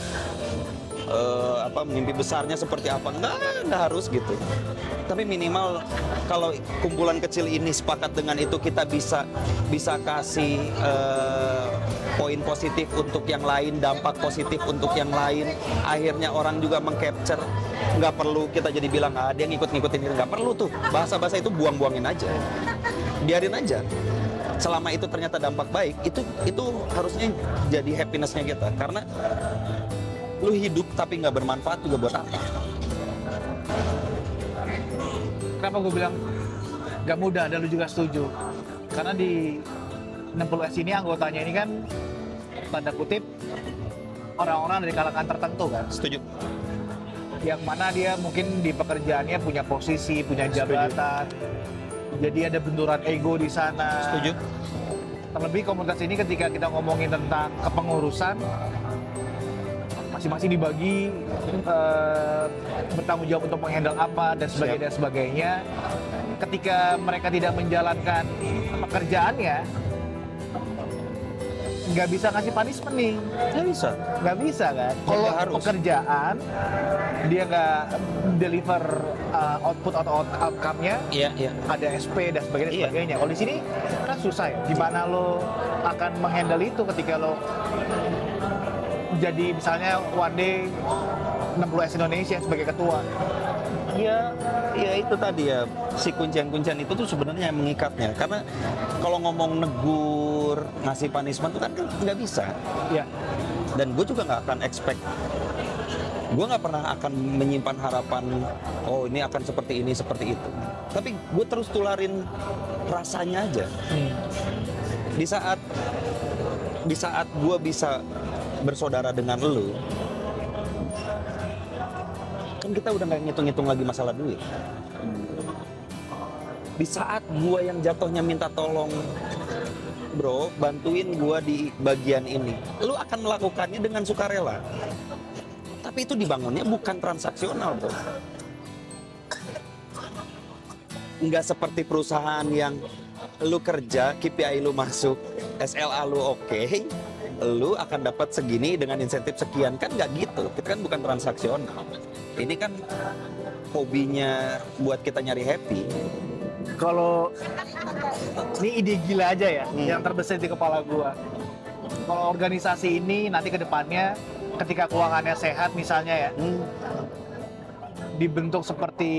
mimpi besarnya seperti apa. Nggak harus gitu. Tapi minimal kalau kumpulan kecil ini sepakat dengan itu, kita bisa kasih poin positif untuk yang lain, dampak positif untuk yang lain. Akhirnya orang juga mengcapture. Nggak perlu kita jadi bilang, dia ngikut-ngikutin ini. Nggak perlu tuh. Bahasa-bahasa itu buang-buangin aja. Biarin aja. Selama itu ternyata dampak baik, itu harusnya jadi happiness-nya kita. Karena lu hidup tapi nggak bermanfaat juga buat apa? Kenapa gue bilang gak mudah dan lu juga setuju? Karena di 60S ini anggotanya ini kan tanda kutip orang-orang dari kalangan tertentu kan? Setuju. Yang mana dia mungkin di pekerjaannya punya posisi, punya jabatan. Jadi ada benturan ego di sana. Setuju. Terlebih komunitas ini ketika kita ngomongin tentang kepengurusan, masing-masing dibagi bertanggung jawab untuk menghandle apa dan sebagainya dan sebagainya. Ketika mereka tidak menjalankan pekerjaannya, nggak bisa ngasih punishment nih. Nggak bisa kan? Kalau pekerjaan dia nggak deliver output atau outcome-nya, ada SP dan sebagainya. Kalau di sini kan susah ya. Gimana lo akan menghandle itu ketika lo jadi misalnya one day 60S Indonesia sebagai ketua? Ya itu tadi ya, si kuncian-kuncian itu tuh sebenarnya yang mengikatnya. Karena kalau ngomong negur, ngasih punishment itu kan nggak bisa. Ya. Dan gue juga nggak akan expect, gue nggak pernah akan menyimpan harapan, ini akan seperti ini, seperti itu. Tapi gue terus tularin rasanya aja. Di saat gue bisa bersaudara dengan lu, kan kita udah nggak ngitung-ngitung lagi masalah duit. Di saat gua yang jatuhnya minta tolong, bro, bantuin gua di bagian ini, lu akan melakukannya dengan sukarela. Tapi itu dibangunnya bukan transaksional, bro. Nggak seperti perusahaan yang lu kerja, KPI lu masuk, SLA lu oke, lu akan dapat segini dengan insentif sekian. Kan nggak gitu, itu kan bukan transaksional. Ini kan hobinya buat kita nyari happy. Kalau ini ide gila aja ya, yang terbesit di kepala gua. Kalau organisasi ini nanti ke depannya ketika keuangannya sehat misalnya ya, dibentuk seperti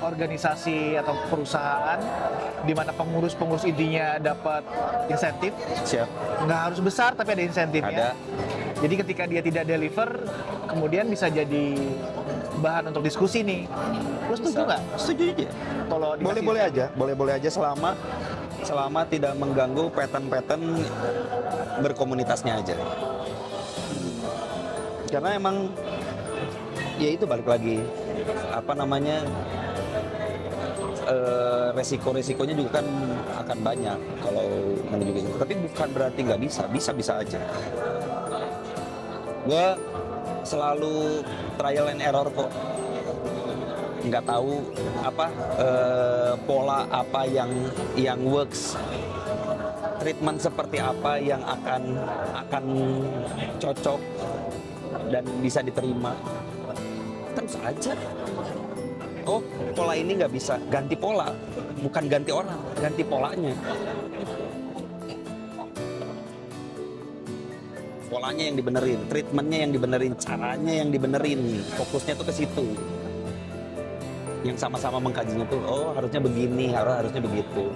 organisasi atau perusahaan di mana pengurus-pengurus intinya dapat insentif. Siap. Nggak harus besar tapi ada insentifnya. Ada. Jadi ketika dia tidak deliver, kemudian bisa jadi bahan untuk diskusi nih. Lu setuju nggak? Setuju aja. Kalau Boleh-boleh aja selama tidak mengganggu pattern-pattern berkomunitasnya aja. Karena emang ya itu balik lagi, resiko-resikonya juga kan akan banyak kalau menuju gitu. Tapi bukan berarti nggak bisa aja. Gue selalu trial and error kok. Nggak tahu pola apa yang works, treatment seperti apa yang akan cocok dan bisa diterima. Terus aja. Pola ini nggak bisa, ganti pola, bukan ganti orang, ganti polanya. Polanya yang dibenerin, treatmentnya yang dibenerin, caranya yang dibenerin, fokusnya tuh ke situ. Yang sama-sama mengkajinya tuh, harusnya begini, harusnya begitu.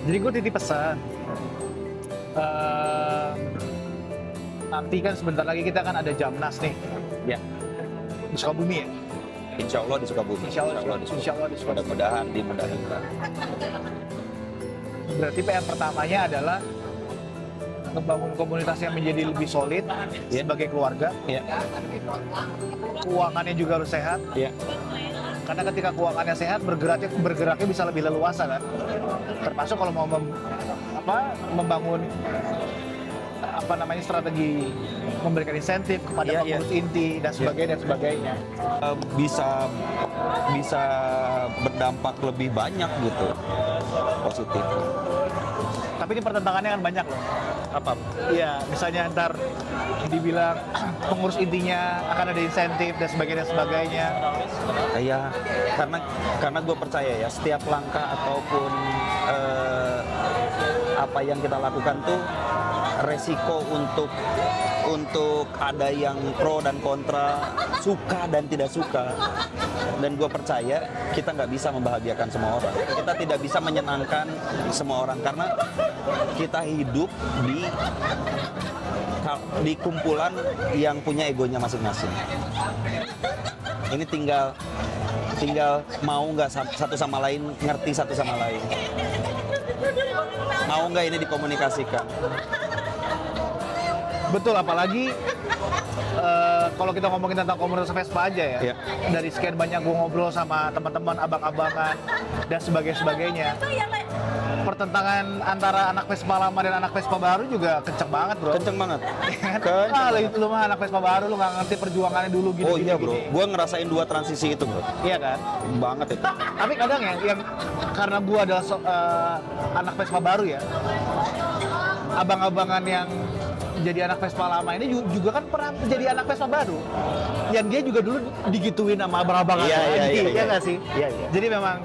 Jadi gue titip pesan. Nanti kan sebentar lagi kita kan ada Jamnas nih. Ya. Di Sukabumi ya? Insya Allah di Sukabumi. Insya Allah di Sukabumi. Mudah-mudahan dimudahkan. Berarti PR pertamanya adalah ngebangun komunitas yang menjadi lebih solid sebagai keluarga. Keuangannya juga harus sehat. Karena ketika keuangannya sehat, bergeraknya bisa lebih leluasa kan. Termasuk kalau mau membangun strategi memberikan insentif kepada pengurus inti dan sebagainya. Bisa berdampak lebih banyak gitu, positif. Tapi ini pertentangannya kan banyak loh. Apa? Iya, misalnya ntar dibilang pengurus intinya akan ada insentif dan sebagainya. Ya, karena gue percaya ya, setiap langkah ataupun apa yang kita lakukan tuh resiko untuk ada yang pro dan kontra, suka dan tidak suka. Dan gue percaya kita nggak bisa membahagiakan semua orang. Kita tidak bisa menyenangkan semua orang karena kita hidup di kumpulan yang punya egonya masing-masing. Ini tinggal mau nggak satu sama lain, ngerti satu sama lain. Mau nggak ini dikomunikasikan. Betul, apalagi kalau kita ngomongin tentang komunitas Vespa aja ya. Dari sekian banyak gue ngobrol sama teman-teman abang-abangan dan sebagainya. Pertentangan antara anak Vespa lama dan anak Vespa baru juga kenceng banget, bro. Kenceng banget. Lu mah anak Vespa baru, lu nggak ngerti perjuangannya dulu gini. Oh iya, bro. Gue ngerasain 2 transisi itu, bro. Iya kan? Banget itu. Tapi kadang yang karena gue adalah anak Vespa baru ya, abang-abangan yang jadi anak Vespa lama ini juga kan pernah jadi anak Vespa baru, yang dia juga dulu digituin sama abang-abangan lagi, ya nggak sih? Iya. Jadi memang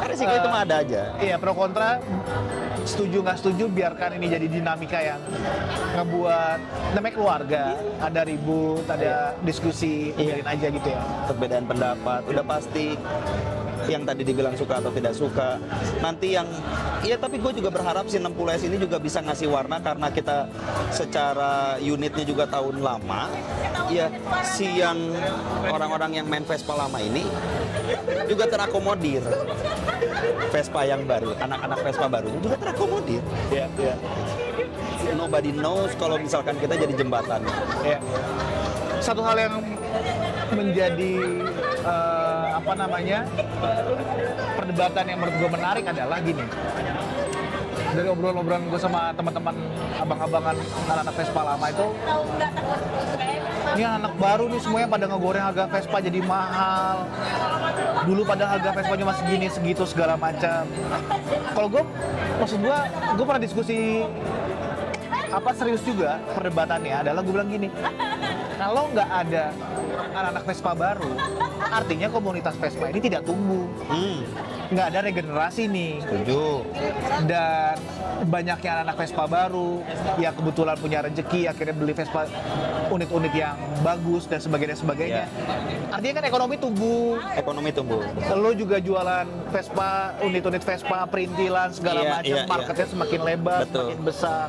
Resiko itu mah ada aja. Iya, pro kontra, setuju nggak setuju, biarkan ini jadi dinamika yang ngebuat namanya keluarga, ada ribut, ada diskusi, biarin aja gitu ya. Perbedaan pendapat, udah pasti yang tadi dibilang suka atau tidak suka. Nanti yang, ya tapi gue juga berharap si 60S ini juga bisa ngasih warna karena kita secara unitnya juga tahun lama. Ya, si yang orang-orang yang main Vespa lama ini juga terakomodir. Vespa yang baru, anak-anak Vespa barunya juga terakomodir. Iya, iya. Nobody knows kalau misalkan kita jadi jembatan. Ya. Satu hal yang menjadi perdebatan yang menurut gue menarik adalah gini. Dari obrolan-obrolan gue sama teman-teman abang-abangan anak-anak Vespa lama itu, ini anak baru nih semuanya pada ngegoreng harga Vespa jadi mahal. Dulu pada harga Vespanya masih gini segitu segala macam. Kalau gue, maksud gue pernah diskusi serius juga perdebatannya adalah gue bilang gini, kalau nggak ada anak-anak Vespa baru, artinya komunitas Vespa ini tidak tumbuh. Nggak ada regenerasi nih. Setuju. Dan banyaknya anak Vespa baru yang kebetulan punya rezeki akhirnya beli Vespa unit-unit yang bagus dan sebagainya. Artinya kan ekonomi tumbuh. Lo juga jualan Vespa, unit-unit Vespa, perintilan segala macam, marketnya semakin lebar, semakin besar.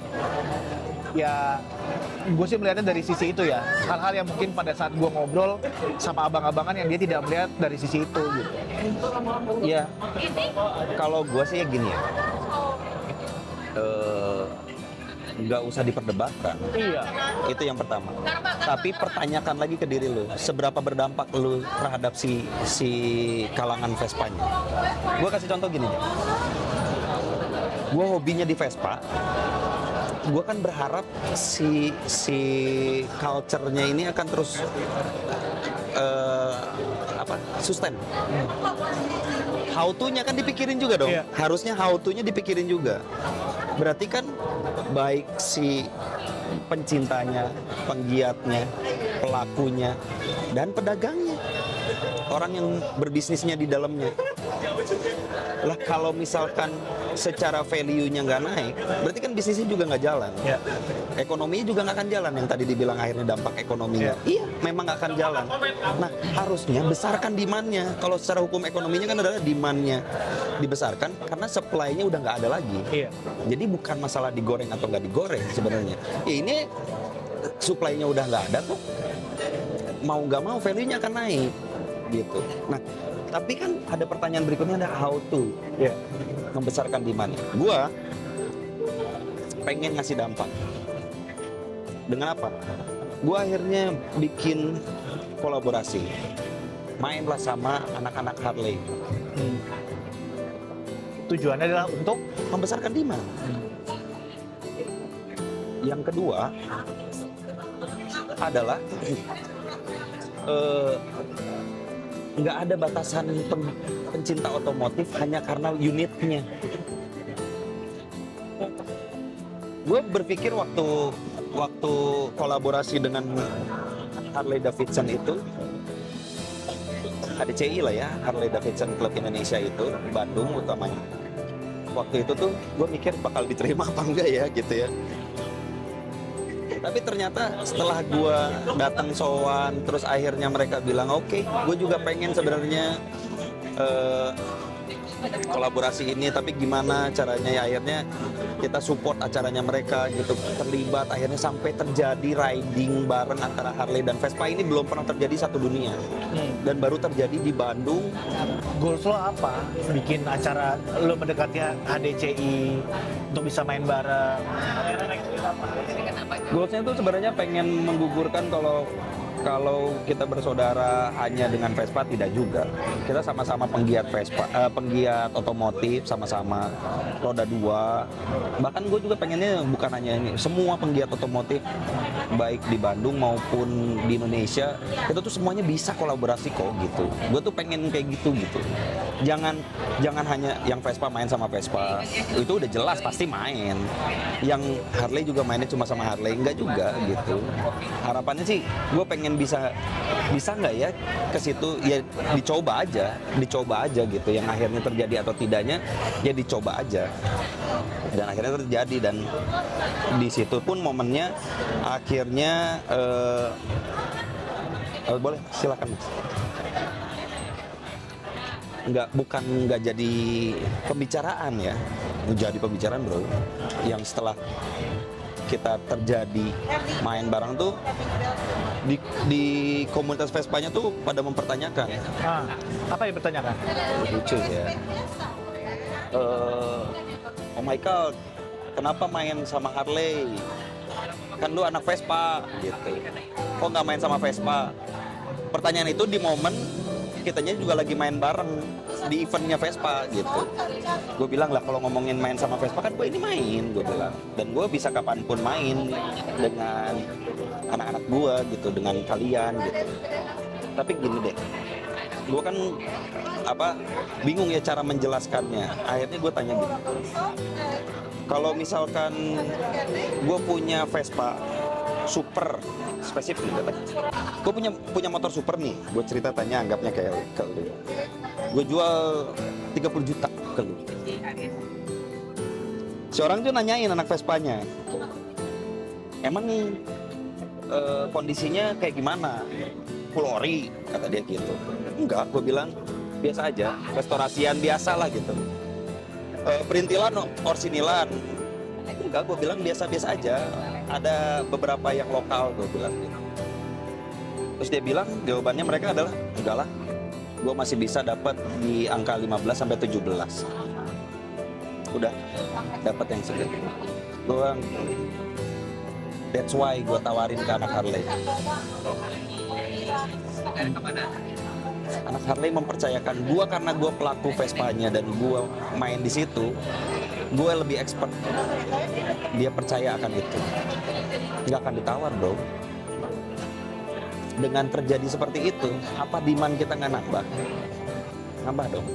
Ya, gue sih melihatnya dari sisi itu ya. Hal-hal yang mungkin pada saat gue ngobrol sama abang-abangan yang dia tidak melihat dari sisi itu gitu. Ya, kalau gue sih ya gini ya, nggak usah diperdebatkan. Iya. Itu yang pertama. Tapi pertanyakan lagi ke diri lu, seberapa berdampak lu terhadap si kalangan Vespanya. Gue kasih contoh gini deh. Gue hobinya di Vespa. Gue kan berharap si culture-nya ini akan terus sustain. How to-nya kan dipikirin juga dong. Iya. Harusnya how to-nya dipikirin juga. Berarti kan baik si pencintanya, penggiatnya, pelakunya, dan pedagangnya, orang yang berbisnisnya di dalamnya. Lah kalau misalkan secara value-nya nggak naik, berarti kan bisnisnya juga nggak jalan. Ya. Ekonominya juga nggak akan jalan, yang tadi dibilang akhirnya dampak ekonominya. Iya, memang nggak akan jalan. Nah, harusnya besarkan demand-nya. Kalau secara hukum ekonominya kan adalah demand-nya dibesarkan karena supply-nya udah nggak ada lagi. Iya. Jadi Bukan masalah digoreng atau nggak digoreng sebenarnya. Ya ini supply-nya udah nggak ada tuh. Mau nggak mau value-nya akan naik. Gitu. Nah, tapi kan ada pertanyaan berikutnya, ada how to membesarkan demand. Gua pengen ngasih dampak. Dengan apa? Gua akhirnya bikin kolaborasi. Mainlah sama anak-anak Harley. tujuannya adalah untuk Membesarkan demand. Yang kedua adalah nggak ada batasan pencinta otomotif hanya karena unitnya. Gue berpikir waktu kolaborasi dengan Harley Davidson itu, HDCI lah ya, Harley Davidson Club Indonesia itu, Bandung utamanya. Waktu itu tuh gue mikir bakal diterima apa enggak ya gitu ya. Tapi ternyata setelah gue datang sowan, terus akhirnya mereka bilang oke, gue juga pengen sebenarnya kolaborasi ini, tapi gimana caranya ya, akhirnya kita support acaranya mereka gitu, terlibat, akhirnya sampai terjadi riding bareng antara Harley dan Vespa. Ini belum pernah terjadi satu dunia dan baru terjadi di Bandung. Goals lo apa? Bikin acara lo mendekati HDCI untuk bisa main bareng. Goalsnya tuh sebenarnya pengen menggugurkan kalau kita bersaudara hanya dengan Vespa, tidak juga. Kita sama-sama penggiat Vespa, penggiat otomotif, sama-sama roda 2. Bahkan gue juga pengennya bukan hanya ini, semua penggiat otomotif baik di Bandung maupun di Indonesia itu tuh semuanya bisa kolaborasi kok gitu. Gue tuh pengen kayak gitu. Jangan hanya yang Vespa main sama Vespa. Itu udah jelas pasti main. Yang Harley juga mainnya cuma sama Harley, enggak juga gitu. Harapannya sih gue pengen bisa nggak ya ke situ, ya dicoba aja gitu. Yang akhirnya terjadi atau tidaknya ya dicoba aja, dan akhirnya terjadi. Dan di situ pun momennya akhirnya boleh silakan Mas. Bukan jadi pembicaraan ya, menjadi pembicaraan bro. Yang setelah kita terjadi main bareng tuh di komunitas Vespanya tuh pada mempertanyakan. Apa yang dipertanyakan? Lucu ya. Oh my God, kenapa main sama Harley? Kan lu anak Vespa gitu. Kok nggak main sama Vespa? Pertanyaan itu di momen kitanya juga lagi main bareng di eventnya Vespa gitu. Gue bilang lah, kalau ngomongin main sama Vespa kan gue ini main, gue bilang. Dan gue bisa kapanpun main dengan anak-anak gue gitu, dengan kalian gitu. Tapi gini deh, gue kan bingung ya cara menjelaskannya. Akhirnya gue tanya gini, kalau misalkan gue punya Vespa super spesifik nih katanya, gue punya motor super nih, gue cerita tanya anggapnya kayak ke lu, gue jual 30 juta ke lu. Si orang tuh nanyain anak Vespanya, emang nih kondisinya kayak gimana? Full ori, kata dia gitu. Enggak, gue bilang biasa aja, restorasian biasa lah gitu. Perintilan, orsinilan. Enggak, gue bilang biasa-biasa aja. Ada beberapa yang lokal, gue bilang gitu. Terus dia bilang, jawabannya mereka adalah, enggak lah, gue masih bisa dapat di angka 15 sampai 17. Udah dapat yang segitu. Gue bilang, that's why gue tawarin ke anak Harley. Anak Harley mempercayakan gue karena gue pelaku Vespanya dan gue main di situ, gue lebih expert. Dia percaya akan itu, nggak akan ditawar bro. Dengan terjadi seperti itu, apa demand kita nggak nambah dong.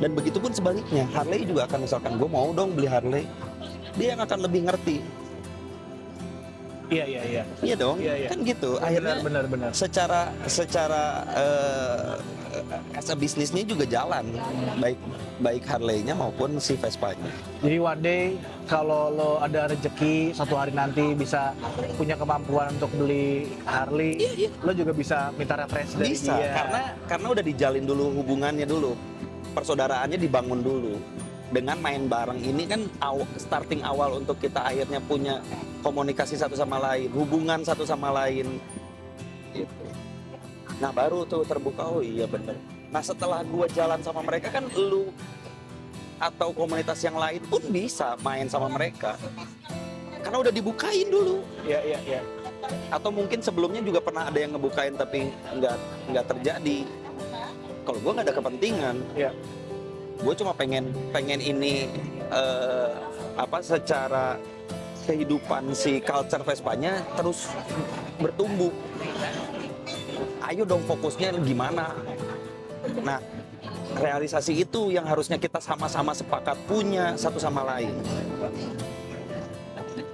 Dan begitu pun sebaliknya, Harley juga akan misalkan gue mau dong beli Harley, dia yang akan lebih ngerti. Iya dong, kan gitu. Akhirnya benar. Secara as a bisnisnya juga jalan, baik Harley-nya maupun si Vespa-nya. Jadi one day kalau lo ada rezeki suatu hari nanti bisa punya kemampuan untuk beli Harley, lo juga bisa minta referensi dari Bisa, dia. karena udah dijalin dulu hubungannya dulu, persaudaraannya dibangun dulu. Dengan main bareng ini kan starting awal untuk kita akhirnya punya komunikasi satu sama lain, hubungan satu sama lain gitu. Nah baru tuh terbuka, oh iya bener. Nah setelah gua jalan sama mereka kan lu atau komunitas yang lain pun bisa main sama mereka karena udah dibukain dulu. Iya. Atau mungkin sebelumnya juga pernah ada yang ngebukain tapi nggak terjadi. Kalau gua nggak ada kepentingan, gue cuma pengen ini secara kehidupan si culture Vespanya terus bertumbuh. Ayo dong fokusnya gimana. Nah, realisasi itu yang harusnya kita sama-sama sepakat punya satu sama lain.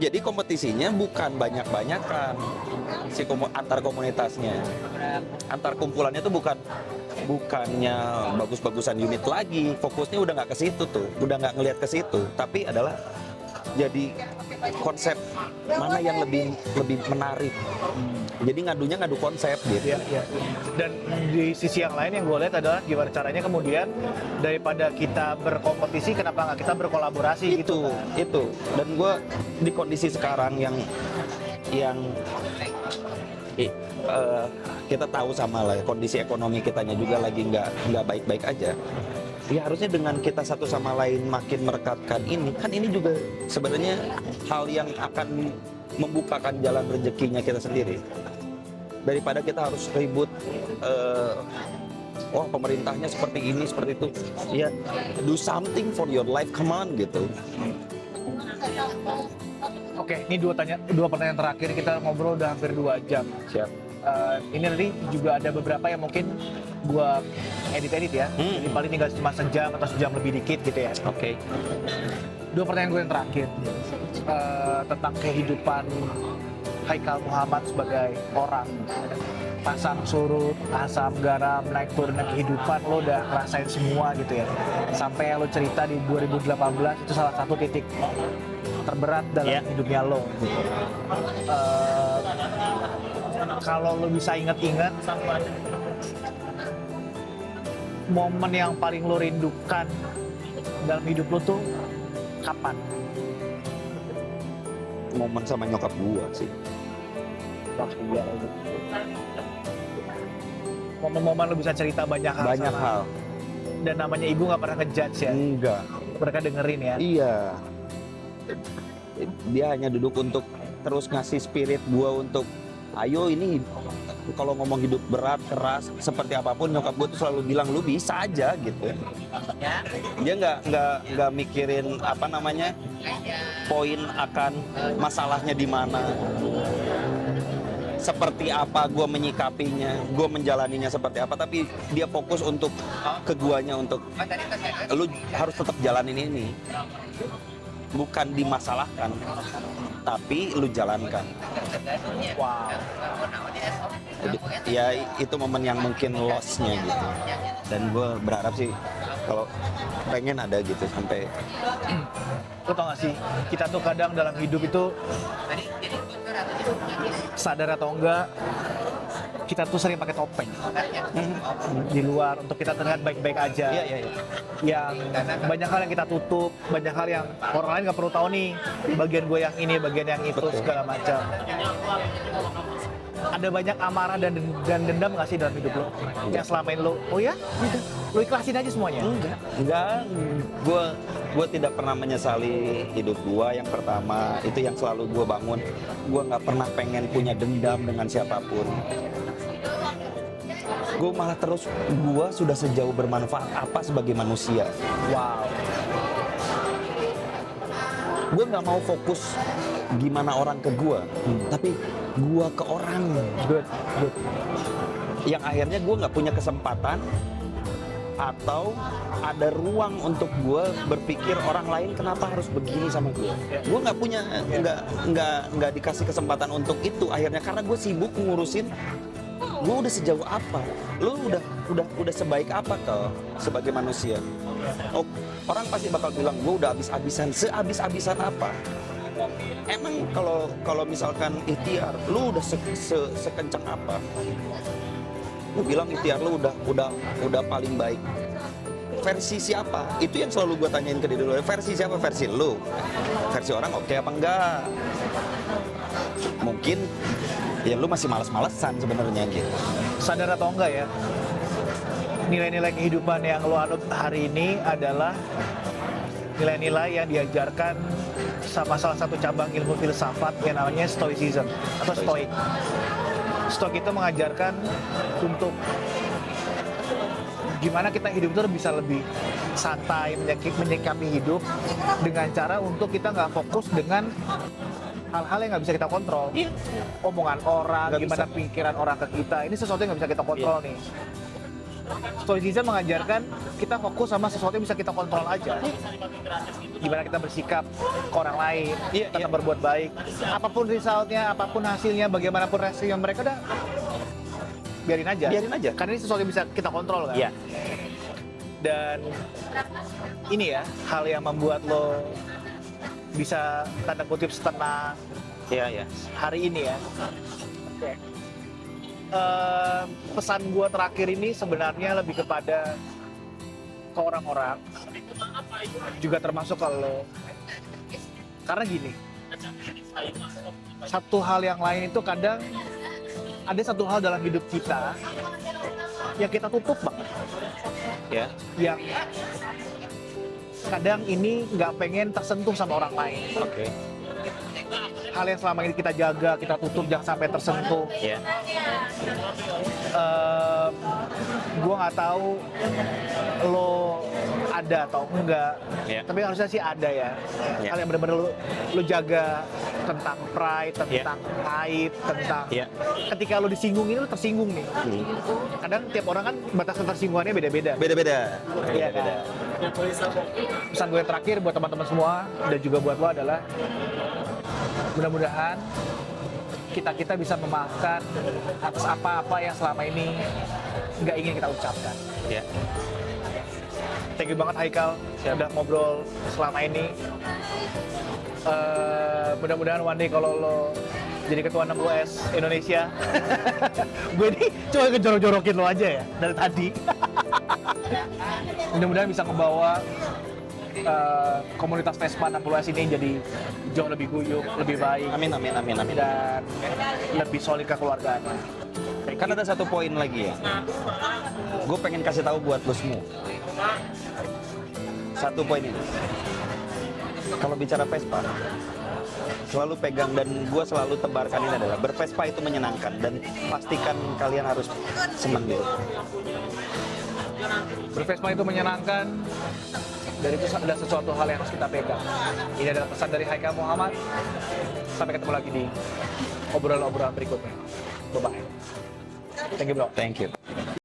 Jadi kompetisinya bukan banyak-banyakan antar komunitasnya. Antar kumpulannya tuh bukannya bagus-bagusan unit lagi. Fokusnya udah nggak ke situ tuh, udah nggak ngelihat ke situ. Tapi adalah jadi konsep mana yang lebih menarik. Jadi ngadu konsep gitu. Iya, iya. Dan di sisi yang lain yang gue lihat adalah gimana caranya kemudian daripada kita berkompetisi, kenapa nggak kita berkolaborasi gitu kan? Itu. Dan gue di kondisi sekarang yang kita tahu sama lah kondisi ekonomi kitanya juga lagi nggak baik-baik aja. Ya harusnya dengan kita satu sama lain makin merekatkan ini, kan ini juga sebenarnya hal yang akan membukakan jalan rezekinya kita sendiri. Daripada kita harus ribut, pemerintahnya seperti ini, seperti itu. Ya, do something for your life, come on gitu. Oke, ini dua pertanyaan terakhir, kita ngobrol udah hampir 2 jam. Siap. Ini nanti juga ada beberapa yang mungkin gua edit ya. Jadi paling tinggal cuma sejam atau sejam lebih dikit gitu ya. Oke. 2 pertanyaan gue yang terakhir tentang kehidupan Haikal Muhammad sebagai orang. Pasang surut, asam garam, naik turunnya kehidupan lo udah ngerasain semua gitu ya. Sampai yang lo cerita di 2018 itu salah satu titik terberat dalam hidupnya lo. Gitu. Kalau lo bisa ingat-ingat momen yang paling lo rindukan dalam hidup lo tuh kapan? Momen sama nyokap gua sih. Momen-momen lo bisa cerita banyak hal. Banyak hal. Dan namanya ibu nggak pernah ngejudge ya? Enggak. Mereka dengerin ya? Iya. Dia hanya duduk untuk terus ngasih spirit gua untuk ayo ini kalau ngomong hidup berat, keras, seperti apapun nyokap gue tuh selalu bilang lu bisa aja gitu. Dia nggak mikirin poin akan masalahnya di mana, seperti apa gue menyikapinya, gue menjalaninya seperti apa, tapi dia fokus untuk ke guanya, untuk lu harus tetap jalanin ini, bukan dimasalahkan tapi lu jalankan. Wow. Ya itu momen yang mungkin loss-nya gitu. Dan gue berharap sih kalau pengen ada gitu sampai. Lo tau gak sih, kita tuh kadang dalam hidup itu sadar atau enggak kita tuh sering pakai topeng di luar untuk kita terlihat baik-baik aja. Iya. Yang banyak hal yang kita tutup, banyak hal yang orang lain nggak perlu tahu nih. Bagian gue yang ini, bagian yang itu, segala macam. Ada banyak amarah dan dendam nggak sih dalam hidup lo? Yang selama ini lo, oh ya, udah, lo ikhlasin aja semuanya? Enggak. Gue tidak pernah menyesali hidup gue. Yang pertama itu yang selalu gue bangun. Gue nggak pernah pengen punya dendam dengan siapapun. Gue malah terus, gue sudah sejauh bermanfaat apa sebagai manusia. Wow. Gue nggak mau fokus gimana orang ke gue, tapi gue ke orang. Good. Yang akhirnya gue nggak punya kesempatan atau ada ruang untuk gue berpikir orang lain kenapa harus begini sama gue. Gue nggak punya, nggak dikasih kesempatan untuk itu akhirnya karena gue sibuk ngurusin gue udah sejauh apa, lu udah sebaik apa kau sebagai manusia. Oh, orang pasti bakal bilang gue udah sehabis-habisan apa. Emang kalau misalkan ikhtiar, lu udah sekencang apa? Lu bilang ikhtiar lu udah paling baik. Versi siapa? Itu yang selalu gue tanyain ke diri lu. Versi siapa? Versi lu. Versi orang oke apa enggak? Mungkin ya lu masih malas-malesan sebenarnya gitu. Sadar atau enggak ya, nilai-nilai kehidupan yang lo anut hari ini adalah nilai-nilai yang diajarkan sama salah satu cabang ilmu filsafat yang namanya Stoicism atau Stoik. Stoik itu mengajarkan untuk gimana kita hidup itu bisa lebih santai, menyikapi hidup dengan cara untuk kita nggak fokus dengan hal-hal yang nggak bisa kita kontrol. Omongan orang, Nggak gimana bisa. pikiran orang ke kita, ini sesuatu yang nggak bisa kita kontrol nih. Stoicism mengajarkan kita fokus sama sesuatu yang bisa kita kontrol aja. Gimana kita bersikap ke orang lain, tetap berbuat baik. Apapun resultnya, apapun hasilnya, bagaimanapun reaksinya mereka, udah biarin aja. Biarin aja. Karena ini sesuatu yang bisa kita kontrol kan. Iya. Dan ini ya hal yang membuat lo bisa tanda kutip tenang Iya. hari ini ya. Oke. Pesan gua terakhir ini sebenarnya lebih kepada ke orang-orang, juga termasuk kalau, karena gini, satu hal yang lain itu kadang ada satu hal dalam hidup kita yang kita tutup banget, Ya. yang kadang ini nggak pengen tersentuh sama orang lain. Oke. Hal yang selama ini kita jaga, kita tutup, jangan sampai tersentuh. Ya. Gue nggak tahu lo ada atau enggak, Ya. tapi harusnya sih ada ya. Ya. Hal yang benar-benar lo jaga tentang pride, tentang aib, tentang Ya. ketika lo disinggung ini lo tersinggung nih. Kadang tiap orang kan batas ketersinggungannya beda-beda. Beda-beda. Iya kan? Pesan gue yang terakhir buat teman-teman semua dan juga buat lo adalah mudah-mudahan kita bisa memaafkan atas apa-apa yang selama ini nggak ingin kita ucapkan. Ya. Thank you banget Haikal udah ngobrol selama ini. Mudah-mudahan one day kalau lo jadi ketua 60S Indonesia, gue ini coba ngejorok-jorokin lo aja ya dari tadi. Mudah-mudahan bisa ngebawa komunitas Vespa 60S ini jadi jauh lebih guyup, lebih baik, Amin. dan lebih solid kekeluargaan. Kan ada satu poin lagi ya. Gue pengen kasih tahu buat lo semua. Satu poin ini. Kalau bicara Vespa, selalu pegang dan gue selalu tebarkan ini adalah bervespa itu menyenangkan dan pastikan kalian harus senang gitu. Bervespa itu menyenangkan, dan itu adalah sesuatu hal yang harus kita pegang. Ini adalah pesan dari Haikal Muhammad. Sampai ketemu lagi di obrolan-obrolan berikutnya. Bye-bye. Thank you bro. Thank you.